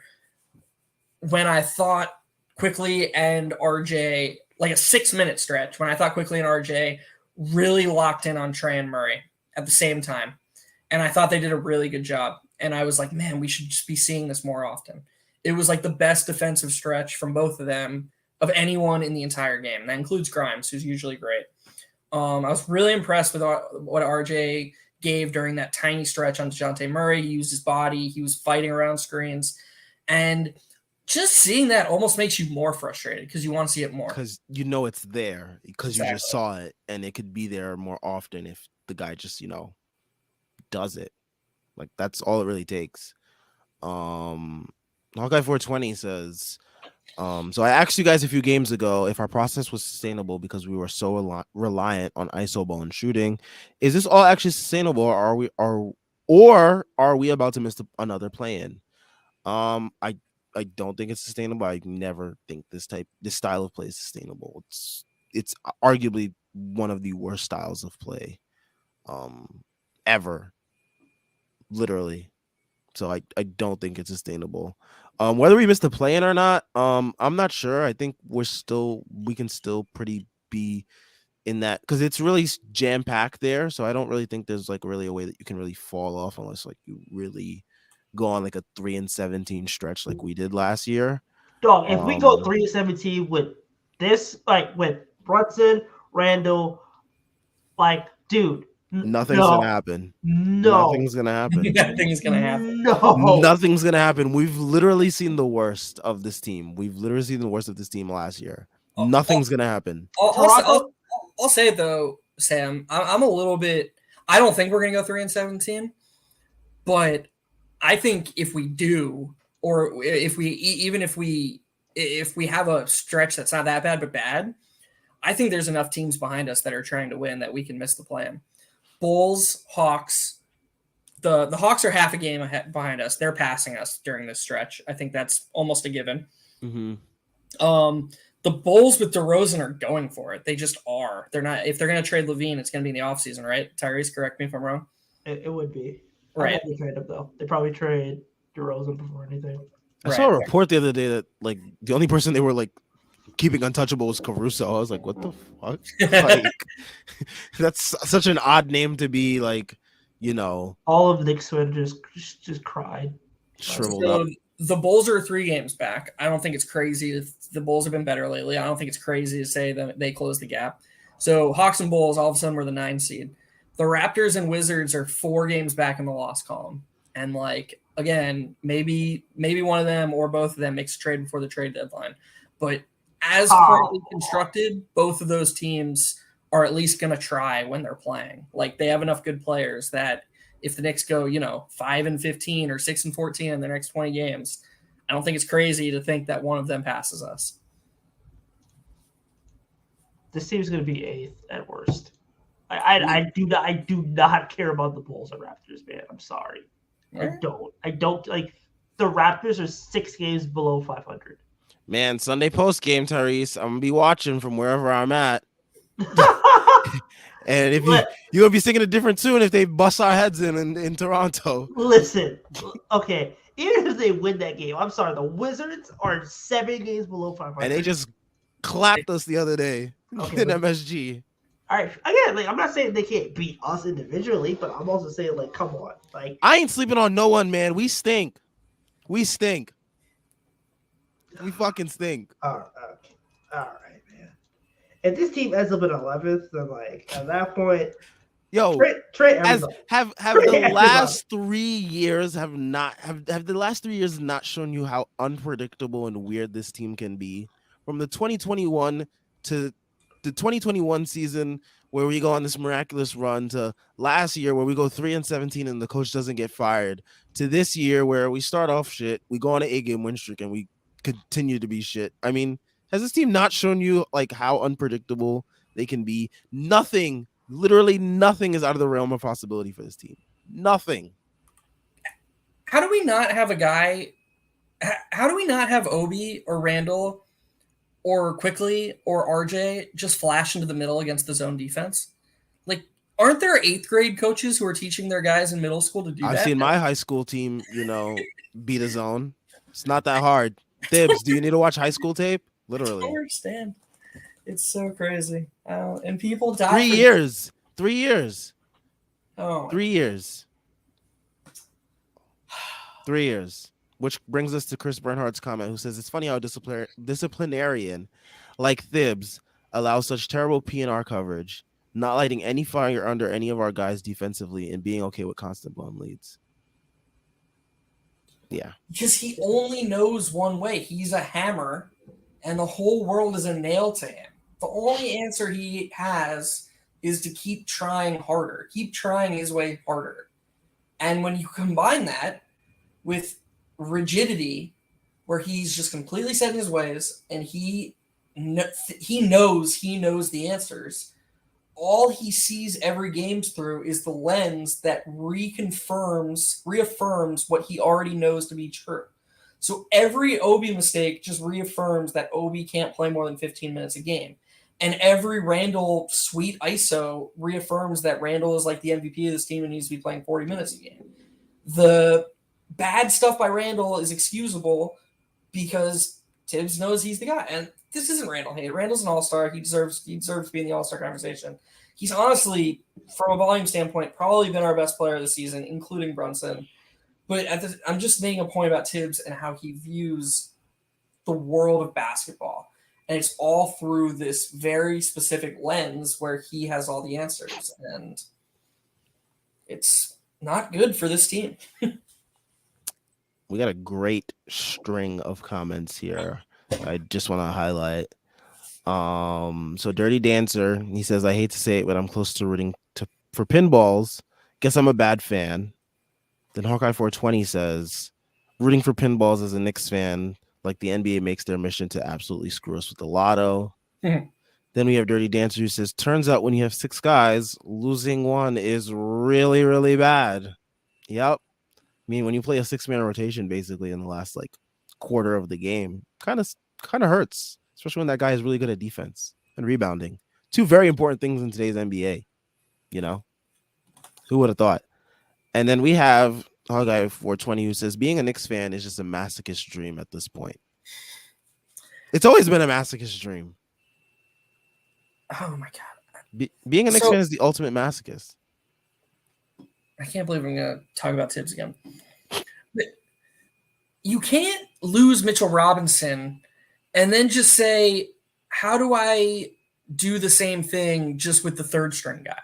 when I thought Quickly and RJ, like a 6-minute stretch, when I thought Quickly and RJ really locked in on Trey and Murray at the same time. And I thought they did a really good job. And I was like, man, we should just be seeing this more often. It was like the best defensive stretch from both of them of anyone in the entire game. That includes Grimes, who's usually great. I was really impressed with what RJ gave during that tiny stretch on DeJounte Murray. He used his body. He was fighting around screens. And just seeing that almost makes you more frustrated because you want to see it more. Because it's there. Because you just saw it. And it could be there more often if the guy just, does it. Like, that's all it really takes. Hawkeye 420 says... so I asked you guys a few games ago if our process was sustainable because we were so reliant on iso ball and shooting. Is this all actually sustainable, or are we about to miss another play-in? I don't think it's sustainable. I never think this style of play is sustainable. It's arguably one of the worst styles of play ever, literally. So I don't think it's sustainable. Whether we missed the play-in or not, I'm not sure. I think we can still pretty be in that because it's really jam-packed there. So I don't really think there's like really a way that you can really fall off unless like you really go on like a 3-17 stretch like we did last year. Dog, if we go 3-17 with this, like with Brunson, Randall, like, dude, nothing's gonna happen. Nothing's gonna happen. Nothing's gonna happen. Nothing's gonna happen. We've literally seen the worst of this team. Last year. Nothing's gonna happen. I'll say it though, Sam. I'm a little bit. I don't think we're gonna go 3-17, but I think if we do, or if we have a stretch that's not that bad but bad, I think there's enough teams behind us that are trying to win that we can miss the play-in. Bulls, Hawks. The Hawks are half a game behind us. They're passing us during this stretch. I think that's almost a given. Mm-hmm. The Bulls with DeRozan are going for it. They just are. They're not. If they're going to trade Levine, it's going to be in the offseason, right? Tyrese, correct me if I'm wrong. It would be. Right. They trade him though. They probably trade DeRozan before anything. I saw a report the other day that like the only person they were like keeping untouchable was Caruso. I was like, what the fuck? Like, that's such an odd name to be like, All of Knicks fans just cried. Shriveled up. The Bulls are 3 games back. I don't think it's crazy. The Bulls have been better lately. I don't think it's crazy to say that they closed the gap. So Hawks and Bulls all of a sudden were the 9 seed. The Raptors and Wizards are 4 games back in the loss column. And like, again, maybe one of them or both of them makes a trade before the trade deadline. But as currently constructed, both of those teams are at least going to try when they're playing. Like, they have enough good players that if the Knicks go, 5-15 or 6-14 in their next 20 games, I don't think it's crazy to think that one of them passes us. This team's going to be 8th at worst. I do not care about the Bulls or Raptors, man. I'm sorry. Yeah. I don't like the Raptors are 6 games below 500. Man, Sunday post game, Tyrese. I'm gonna be watching from wherever I'm at. And if you're gonna be singing a different tune if they bust our heads in Toronto. Listen, okay. Even if they win that game, I'm sorry, the Wizards are 7 games below 500. And they just clapped us the other day in MSG. All right, again, like, I'm not saying they can't beat us individually, but I'm also saying, like, come on, like, I ain't sleeping on no one, man. We stink. We fucking stink. All right, man. If this team ends up in 11th, then like at that point, trade have the last 3 years have the last 3 years not shown you how unpredictable and weird this team can be? From the 2021 to the 2021 season where we go on this miraculous run, to last year where we go 3-17 and the coach doesn't get fired, to this year where we start off shit, we go on an 8-game win streak and we continue to be shit. I mean, has this team not shown you like how unpredictable they can be? Nothing, literally nothing is out of the realm of possibility for this team. Nothing. How do we not have a guy? How do we not have Obi or Randall or Quickly or RJ just flash into the middle against the zone defense? Like, aren't there 8th grade coaches who are teaching their guys in middle school to do that? I've seen my high school team, beat a zone. It's not that hard. Thibs, do you need to watch high school tape? Literally. I understand. It's so crazy. And people die. 3 years. 3 years. Oh. 3 years. 3 years. Which brings us to Chris Bernhardt's comment, who says, it's funny how disciplinarian like Thibs allows such terrible P&R coverage, not lighting any fire under any of our guys defensively, and being okay with constant blown leads. Yeah. Because he only knows one way. He's a hammer, and the whole world is a nail to him. The only answer he has is to keep trying harder, keep trying his way harder. And when you combine that with rigidity, where he's just completely set in his ways, and he knows the answers, all he sees every game through is the lens that reaffirms what he already knows to be true. So every Obi mistake just reaffirms that Obi can't play more than 15 minutes a game. And every Randall sweet ISO reaffirms that Randall is like the MVP of this team and needs to be playing 40 minutes a game. The bad stuff by Randall is excusable because Tibbs knows he's the guy. And this isn't Randall hate. Randall's an all-star. He deserves to be in the all-star conversation. He's honestly, from a volume standpoint, probably been our best player of the season, including Brunson. But I'm just making a point about Tibbs and how he views the world of basketball. And it's all through this very specific lens where he has all the answers. And it's not good for this team. We got a great string of comments here. I just want to highlight. So Dirty Dancer, he says, I hate to say it, but I'm close to rooting for pinballs. Guess I'm a bad fan. Then Hawkeye 420 says, rooting for pinballs as a Knicks fan, like the NBA makes their mission to absolutely screw us with the lotto. Mhm. Then we have Dirty Dancer who says, turns out when you have 6 guys, losing one is really, really bad. Yep. I mean, when you play a 6-man rotation basically in the last quarter of the game, kind of hurts, especially when that guy is really good at defense and rebounding. 2 very important things in today's NBA. Who would have thought? And then we have Hawkeye 420 who says, being a Knicks fan is just a masochist dream at this point. It's always been a masochist dream. Oh my God. Being a Knicks fan is the ultimate masochist. I can't believe I'm going to talk about Tibbs again. But you can't lose Mitchell Robinson and then just say, how do I do the same thing just with the 3rd string guy?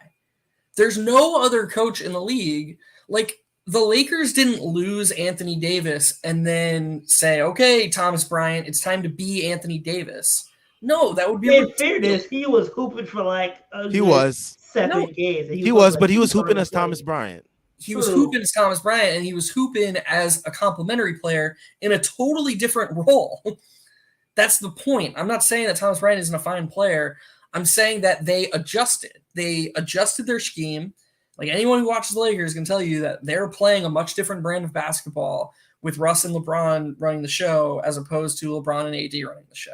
There's no other coach in the league. Like, the Lakers didn't lose Anthony Davis and then say, okay, Thomas Bryant, it's time to be Anthony Davis. No, that would be In ridiculous. fairness, he was hooping for like a He good was. 7 No, games. And He was, like, but he was starting hooping as to play. Thomas Bryant. He was True. hooping as Thomas Bryant, and he was hooping as a complimentary player in a totally different role. That's the point. I'm not saying that Thomas Bryant isn't a fine player. I'm saying that they adjusted. They adjusted their scheme. Like anyone who watches the Lakers can tell you that they're playing a much different brand of basketball with Russ and LeBron running the show as opposed to LeBron and AD running the show.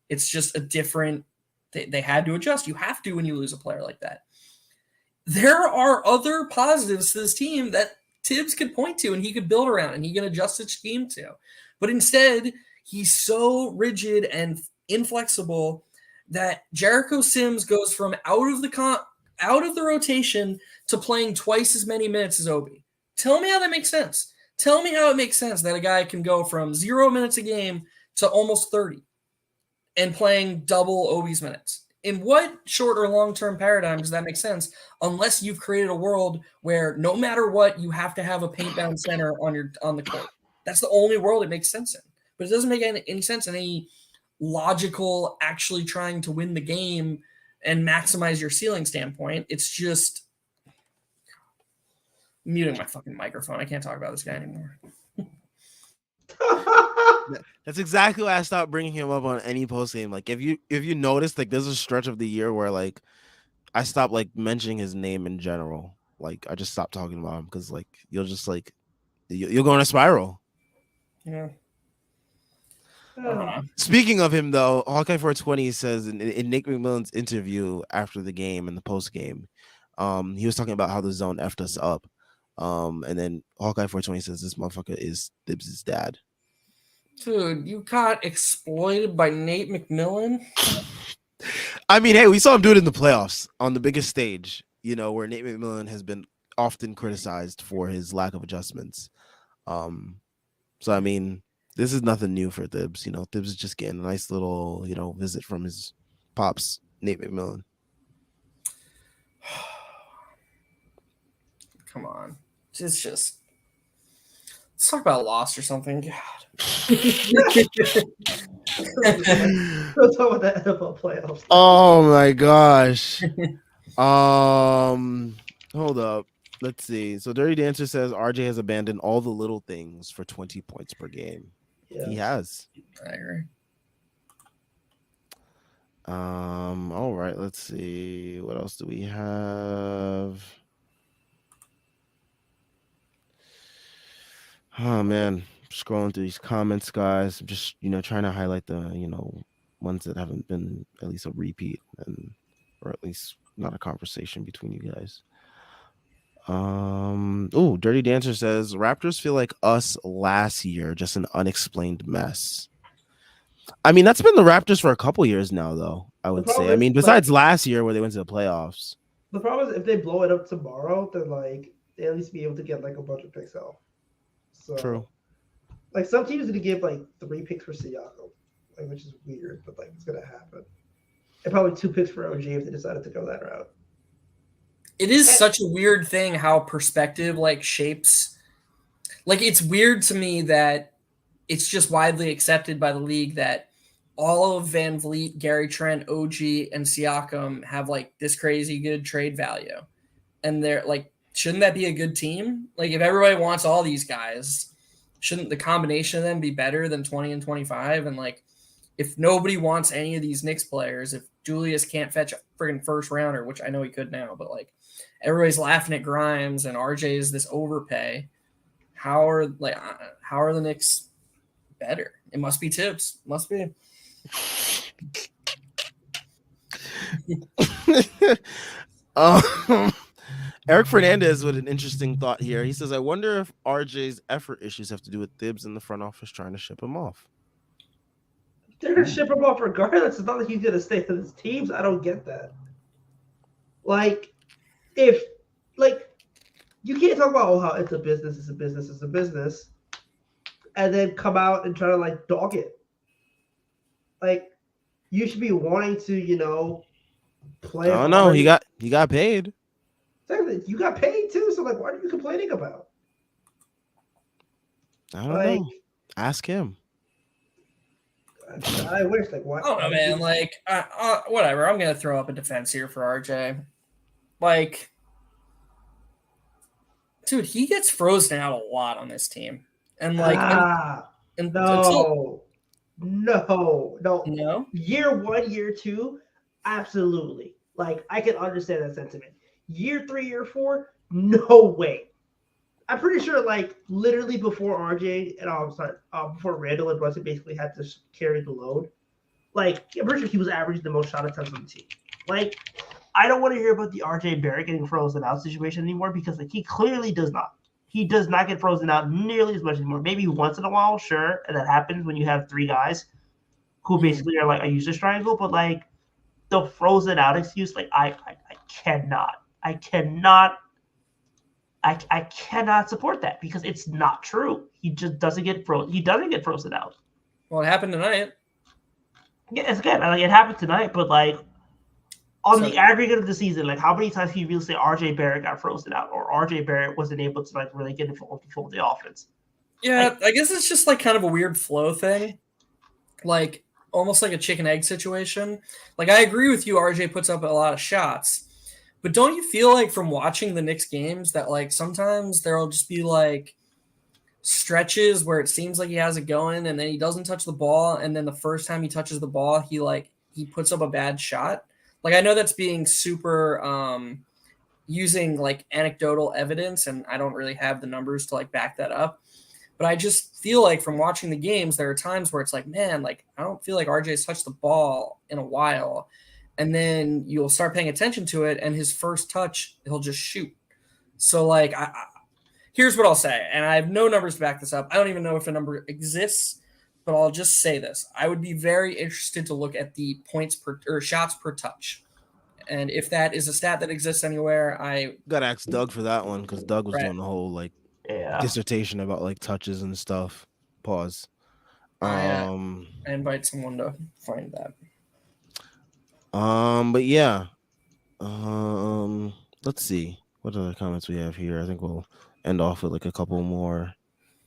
It's just a different – they had to adjust. You have to when you lose a player like that. There are other positives to this team that Tibbs could point to and he could build around and he can adjust his scheme to. But instead, he's so rigid and inflexible that Jericho Sims goes from out of the rotation to playing twice as many minutes as Obi. Tell me how that makes sense. Tell me how it makes sense that a guy can go from 0 minutes a game to almost 30 and playing double Obi's minutes. In what short or long-term paradigm does that make sense unless you've created a world where no matter what, you have to have a paint-down center on the court? That's the only world it makes sense in. But it doesn't make any sense in any logical, actually trying to win the game and maximize your ceiling standpoint. It's just I'm muting my fucking microphone. I can't talk about this guy anymore. That's exactly why I stopped bringing him up on any post game. Like if you notice, like there's a stretch of the year where like I stopped like mentioning his name in general. Like I just stopped talking about him because like you'll just like you'll go in a spiral. Yeah. Speaking of him though, Hawkeye 420 says in Nick McMillan's interview after the game and the post game, he was talking about how the zone effed us up. And then Hawkeye 420 says this motherfucker is Tibbs' dad. Dude, you got exploited by Nate McMillan? I mean, hey, we saw him do it in the playoffs on the biggest stage, you know, where Nate McMillan has been often criticized for his lack of adjustments. So, I mean, this is nothing new for Tibbs. You know, Tibbs is just getting a nice little, you know, visit from his pops, Nate McMillan. Come on. It's just... Let's talk about loss or something. God. Let's talk about the NFL playoffs. Oh my gosh. Hold up. Let's see. So Dirty Dancer says RJ has abandoned all the little things for 20 points per game. Yeah. He has. I agree. All right, let's see. What else do we have? Oh man, scrolling through these comments, guys. I'm just, you know, trying to highlight the, you know, ones that haven't been at least a repeat or at least not a conversation between you guys. Oh, Dirty Dancer says Raptors feel like us last year, just an unexplained mess. I mean, that's been the Raptors for a couple years now, though, I would say. I mean, besides last year where they went to the playoffs. The problem is if they blow it up tomorrow, then like they at least be able to get like a bunch of picks out. So, True. Like some teams are gonna give like 3 picks for Siakam, like, which is weird, but like it's gonna happen. And probably 2 picks for OG if they decided to go that route. It is such a weird thing how perspective like shapes. Like it's weird to me that it's just widely accepted by the league that all of Van Vliet, Gary Trent, OG, and Siakam have like this crazy good trade value. And they're like, shouldn't that be a good team? Like if everybody wants all these guys, shouldn't the combination of them be better than 20 and 25? And like, if nobody wants any of these Knicks players, if Julius can't fetch a friggin' first rounder, which I know he could now, but like everybody's laughing at Grimes and RJ is this overpay. How are the Knicks better? It must be Tibbs. Must be. Eric Fernandez with an interesting thought here. He says, I wonder if RJ's effort issues have to do with Tibbs in the front office trying to ship him off. They're gonna ship him off regardless. It's not like he's gonna stay with his teams. I don't get that. Like, if like you can't talk about how it's a business, and then come out and try to like dog it. Like, you should be wanting to, you know, play. Oh no, he got paid. Exactly. You got paid too, so like, what are you complaining about? I don't Like, know. Ask him. I wish. Like, I don't know, man. Like, whatever. I'm gonna throw up a defense here for RJ. Like, dude, he gets frozen out a lot on this team, and like, until no. no, Year 1, year 2, absolutely. Like, I can understand that sentiment. Year 3, year 4, no way. I'm pretty sure, like, literally before RJ and before Randall and Brunson basically had to carry the load. Like, I'm pretty sure he was averaging the most shot attempts on the team. Like, I don't want to hear about the RJ Barrett getting frozen out situation anymore because, like, he clearly does not. He does not get frozen out nearly as much anymore. Maybe once in a while, sure, and that happens when you have 3 guys who basically are like a user triangle. But like the frozen out excuse, like I cannot support that because it's not true. He just doesn't get frozen. He doesn't get frozen out. well, it happened tonight. Yeah, it's good. Like, it happened tonight, but like on the aggregate of the season, like how many times can you really say RJ Barrett got frozen out or RJ Barrett wasn't able to like really get involved in the offense? Yeah, like, I guess it's just like kind of a weird flow thing, like almost like a chicken egg situation. Like, I agree with you. RJ puts up a lot of shots. But don't you feel like from watching the Knicks games that like sometimes there'll just be like stretches where it seems like he has it going and then he doesn't touch the ball, and then the first time he touches the ball he puts up a bad shot. Like, I know that's being super using like anecdotal evidence, and I don't really have the numbers to like back that up. But I just feel like from watching the games, there are times where it's like, man, like I don't feel like RJ's touched the ball in a while. And then you'll start paying attention to it, and his first touch, he'll just shoot. So, like, here's what I'll say, and I have no numbers to back this up. I don't even know if a number exists, but I'll just say this. I would be very interested to look at the points per or shots per touch. And if that is a stat that exists anywhere, I gotta ask Doug for that one because Doug was doing the whole like dissertation about like touches and stuff. Pause. I invite someone to find that. But yeah. Let's see what other comments we have here. I think we'll end off with like a couple more.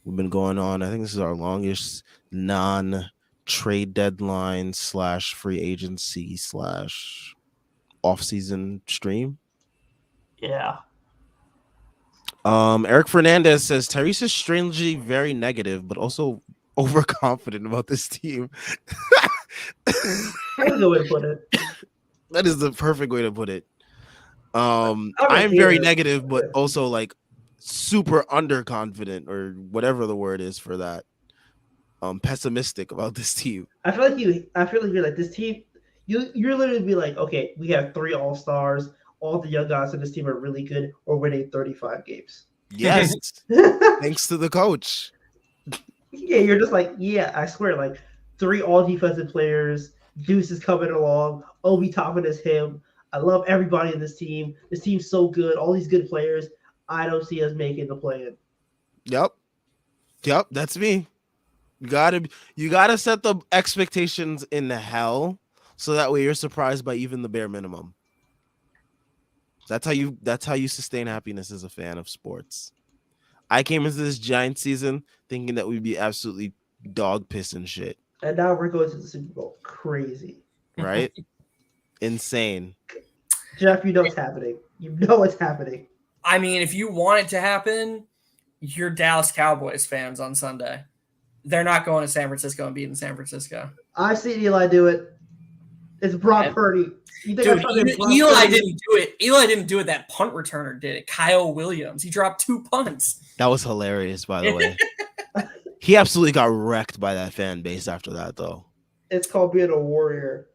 We've been going on. I think this is our longest non-trade deadline / free agency / off-season stream. Yeah. Eric Fernandez says Tyrese is strangely very negative, but also overconfident about this team. That's a good way to put it. That is the perfect way to put it. I am very negative, but also like super underconfident or whatever the word is for that. Pessimistic about this team. I feel like you're like this team. You're literally be like, okay, we have 3 all-stars. All the young guys on this team are really good. We're winning 35 games. Yes, thanks to the coach. Yeah, you're just like, yeah, I swear, like 3 all-defensive players. Deuce is coming along. Obi Toppin is him. I love everybody in this team. This team's so good. All these good players. I don't see us making the play-in. Yep, that's me. You gotta set the expectations in the hell so that way you're surprised by even the bare minimum. That's how you sustain happiness as a fan of sports. I came into this Giants season thinking that we'd be absolutely dog piss and shit. And now we're going to the Super Bowl. Crazy. Right? Insane. Jeff, you know what's happening. You know what's happening. I mean, if you want it to happen, you're Dallas Cowboys fans on Sunday. They're not going to San Francisco and beating San Francisco. I've seen Eli do it. It's Brock Purdy. Dude, Eli didn't do it. Eli didn't do it. That punt returner did it. Kyle Williams. He dropped 2 punts. That was hilarious, by the way. He absolutely got wrecked by that fan base after that, though. It's called being a warrior.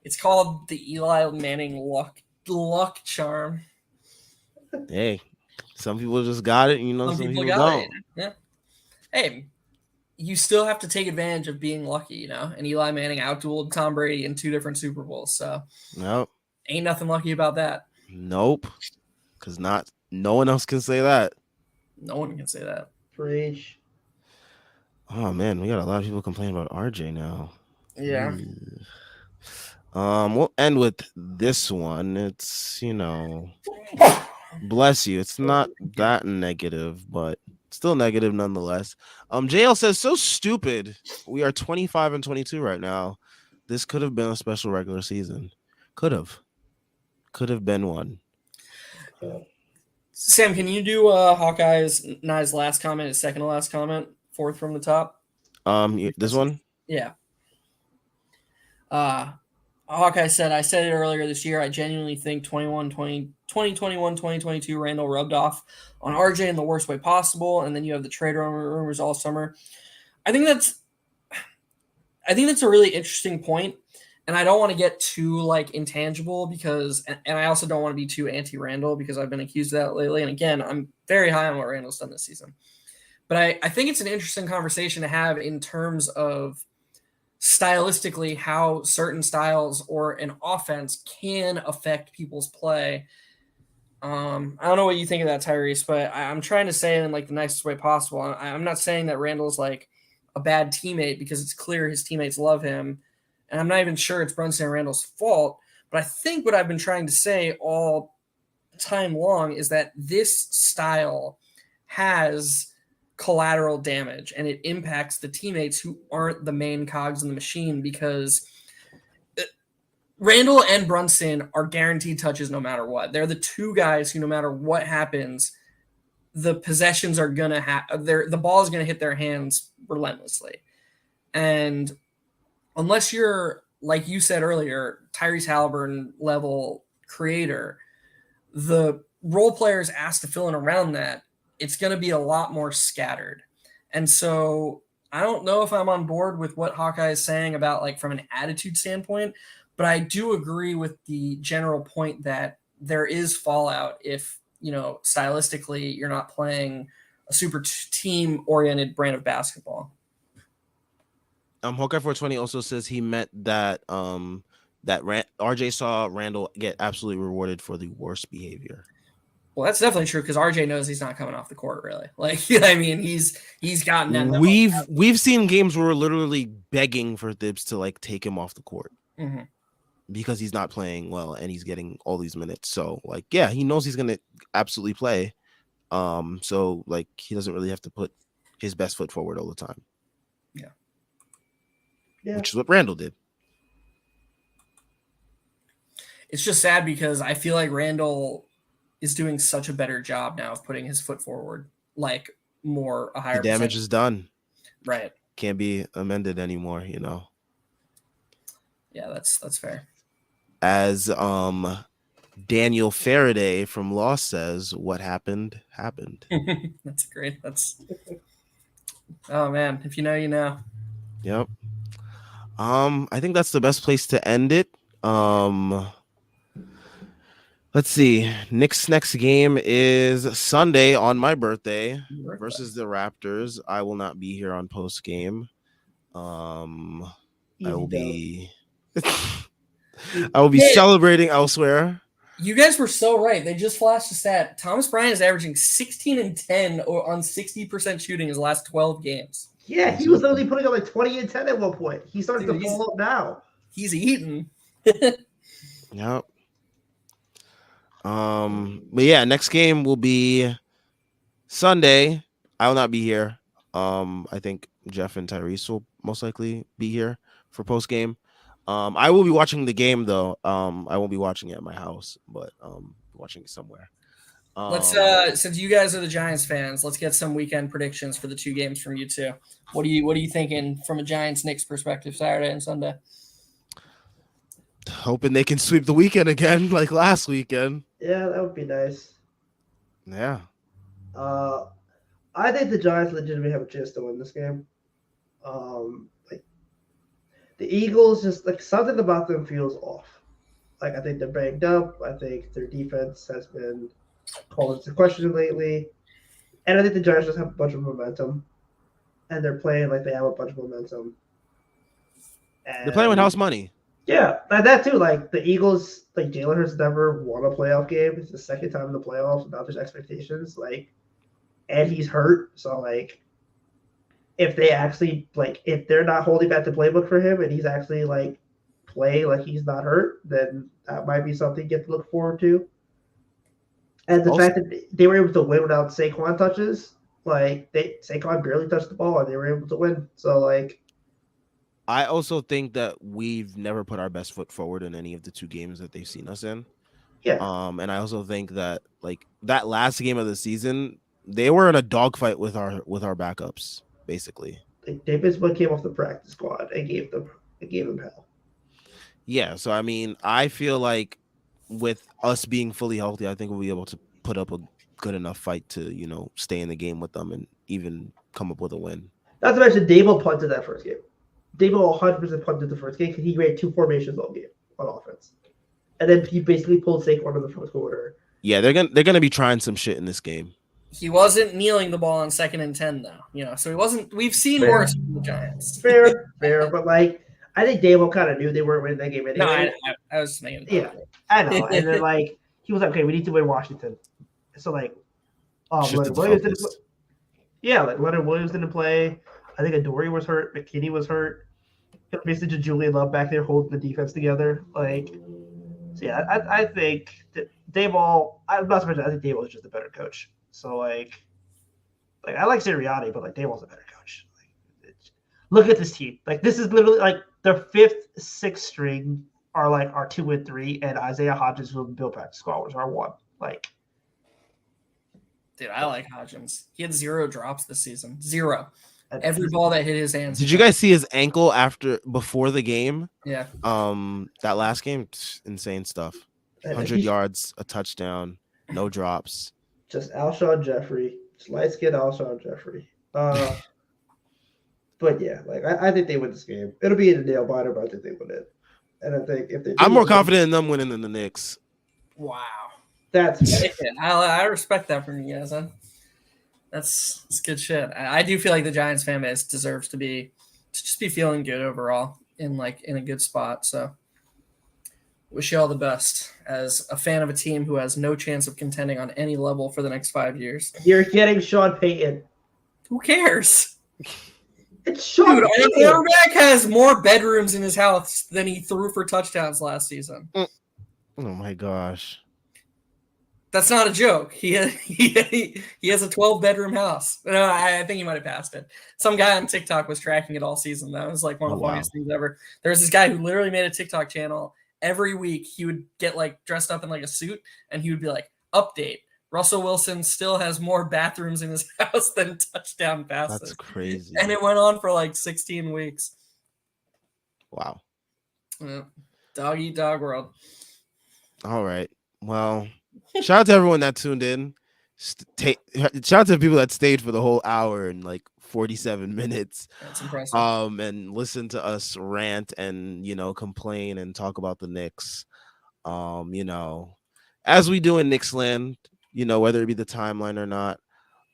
It's called the Eli Manning luck charm. Hey, some people just got it, some people don't. Yeah. Hey, you still have to take advantage of being lucky, And Eli Manning outdueled Tom Brady in 2 different Super Bowls, so nope, ain't nothing lucky about that. Nope, because no one else can say that. No one can say that. Preach. Oh man, we got a lot of people complaining about RJ now. Yeah. We'll end with this one. It's bless you. It's not that negative, but Still negative nonetheless. JL says, so stupid. We are 25-22 right now. This could have been a special regular season. Could have been one. Sam, can you do Hawkeye's not his last comment, his second to last comment, fourth from the top? This one. Yeah. Hawkeye said, I said it earlier this year. I genuinely think 2021-2022 Randall rubbed off on RJ in the worst way possible. And then you have the trade rumors all summer. I think that's a really interesting point. And I don't want to get too intangible because, and I also don't want to be too anti-Randall because I've been accused of that lately. And again, I'm very high on what Randall's done this season. But I think it's an interesting conversation to have in terms of stylistically how certain styles or an offense can affect people's play. I don't know what you think of that, Tyrese, but I'm trying to say it in the nicest way possible. I'm not saying that Randall's a bad teammate because it's clear his teammates love him. And I'm not even sure it's Brunson and Randall's fault. But I think what I've been trying to say all time long is that this style has collateral damage and it impacts the teammates who aren't the main cogs in the machine because Randall and Brunson are guaranteed touches no matter what. They're the two guys who, no matter what happens, the possessions are going to the ball is going to hit their hands relentlessly. And unless you're, like you said earlier, Tyrese Halliburton level creator, the role players asked to fill in around that, it's going to be a lot more scattered. And so I don't know if I'm on board with what Hawkeye is saying about from an attitude standpoint, but I do agree with the general point that there is fallout if, stylistically you're not playing a super team-oriented brand of basketball. Hawkeye 420 also says he meant that that RJ saw Randall get absolutely rewarded for the worst behavior. Well, that's definitely true because RJ knows he's not coming off the court, really. He's gotten that. We've seen games where we're literally begging for Thibs to take him off the court because he's not playing well and he's getting all these minutes. So yeah, he knows he's gonna absolutely play. So he doesn't really have to put his best foot forward all the time. Yeah. Which is what Randall did. It's just sad because I feel like Randall is doing such a better job now of putting his foot forward, a higher the damage is done. Right. Can't be amended anymore, Yeah, that's fair. As Daniel Faraday from Lost says, what happened. That's great. Oh man, if you know, you know. Yep. I think that's the best place to end it. Let's see. Knicks' next game is Sunday on my birthday versus the Raptors. I will not be here on post game. I will be celebrating elsewhere. You guys were so right. They just flashed a stat. Thomas Bryant is averaging 16 and 10 on 60% shooting his last 12 games. Yeah, he was literally putting up 20 and 10 at one point. He's starting to pull up now. He's eating. Yep. But yeah, next game will be Sunday. I will not be here. I think Jeff and Tyrese will most likely be here for post game. I will be watching the game though. I won't be watching it at my house, but watching it somewhere. Let's since you guys are the Giants fans, let's get some weekend predictions for the two games from you two. What are you thinking from a Giants Knicks perspective Saturday and Sunday? Hoping they can sweep the weekend again like last weekend. Yeah, that would be nice. Yeah. I think the Giants legitimately have a chance to win this game. The Eagles just something about them feels off. I think they're banged up. I think their defense has been called into question lately. And I think the Giants just have a bunch of momentum. And they're playing like they have a bunch of momentum. And they're playing with house money. Yeah, that too. The Eagles, Jalen Hurts never won a playoff game. It's the second time in the playoffs without their expectations. And he's hurt. So, if they actually, if they're not holding back the playbook for him and he's actually, playing like he's not hurt, then that might be something you get to look forward to. And the fact that they were able to win without Saquon touches, Like Saquon barely touched the ball and they were able to win. So like, I also think that we've never put our best foot forward in any of the 2 games that they've seen us in. yeah, And I also think that like that last game of the season, they were in a dogfight with our backups, basically. they basically came off the practice squad and gave them hell. Yeah, so I mean, I feel like with us being fully healthy, I think we'll be able to put up a good enough fight to, stay in the game with them and even come up with a win. Not to mention Dable punted that first game. Dable 100% punted the first game because he ran 2 formations all game on offense, and then he basically pulled Saquon in the fourth quarter. Yeah, they're gonna be trying some shit in this game. He wasn't kneeling the ball on 2nd and 10 though, so he wasn't. We've seen Fair. worse from the Giants. Fair, but like I think Dable kind of knew they weren't winning that game anyway. No, I was making. Yeah, I know. And then like he was like, okay, we need to win Washington. So like, Leonard Williams didn't play. Yeah, like Leonard Williams didn't play. I think Adoree was hurt. McKinney was hurt. Basically, just Julian Love back there holding the defense together. Like, so yeah, I think that Dayball. I'm not surprised. I think Dayball is just a better coach. So like I like Sirianni, but like Dayball's a better coach. Like, look at this team. Like this is literally like their 5th, 6th string are like our 2 and 3, and Isaiah Hodgins from Bill Practice Squad was our 1. Like, dude, I like Hodgins. He had 0 drops this season. 0. Every ball that hit his hands. Did you guys see his ankle before the game? Yeah. That last game, insane stuff. 100 yards, a touchdown, no drops. Just Alshon Jeffrey, just light skinned Alshon Jeffrey. But yeah, like I think they win this game. It'll be in the nail biter, but I think they win it. And I think if they, I'm more confident in them winning than the Knicks. Wow. That's I respect that from you guys. Huh? That's good shit. I do feel like the Giants fan base deserves to just be feeling good overall in a good spot. So wish you all the best as a fan of a team who has no chance of contending on any level for the next 5 years. You're getting Sean Payton. Who cares? It's Sean Dude, Payton. our quarterback has more bedrooms in his house than he threw for touchdowns last season. Oh my gosh. That's not a joke. He has a 12-bedroom house. No, I think he might have passed it. Some guy on TikTok was tracking it all season. That was like one of the funniest things ever. There was this guy who literally made a TikTok channel. Every week he would get like dressed up in like a suit and he would be like, update. Russell Wilson still has more bathrooms in his house than touchdown passes. That's crazy. And it went on for like 16 weeks. Wow. Dog eat dog world. All right. Well, shout out to everyone that tuned in. Shout out to the people that stayed for the whole hour and like 47 minutes. That's impressive. And listen to us rant and complain and talk about the Knicks. As we do in Knicks land, whether it be the timeline or not.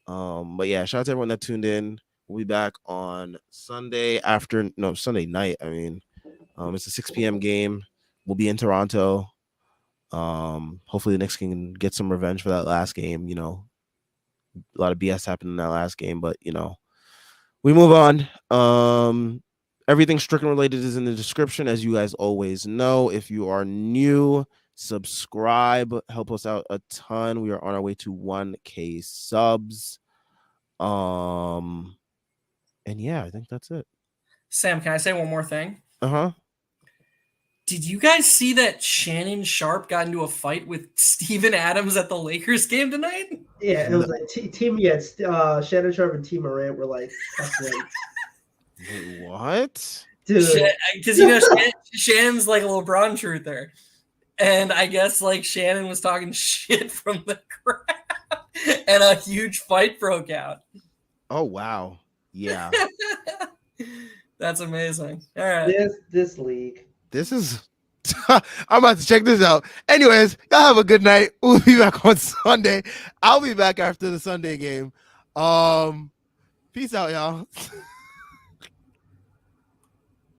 But yeah, shout out to everyone that tuned in. We'll be back on Sunday night. I mean, it's a 6 p.m. game. We'll be in Toronto. Hopefully the Knicks can get some revenge for that last game. A lot of BS happened in that last game, but we move on. Everything Stricken related is in the description, as you guys always know. If you are new, subscribe, help us out a ton. We are on our way to 1K subs. And yeah, I think that's it. Sam, can I say one more thing? Uh-huh. Did you guys see that Shannon Sharp got into a fight with Steven Adams at the Lakers game tonight? Yeah, it was like Shannon Sharp and T. Morant were like, Wait, what? Dude. Because Shannon's like a LeBron truther. And I guess like Shannon was talking shit from the crowd and a huge fight broke out. Oh wow. Yeah. That's amazing. All right. This league. This is I'm about to check this out. Anyways, y'all have a good night. We'll be back on Sunday. I'll be back after the Sunday game. Peace out, y'all.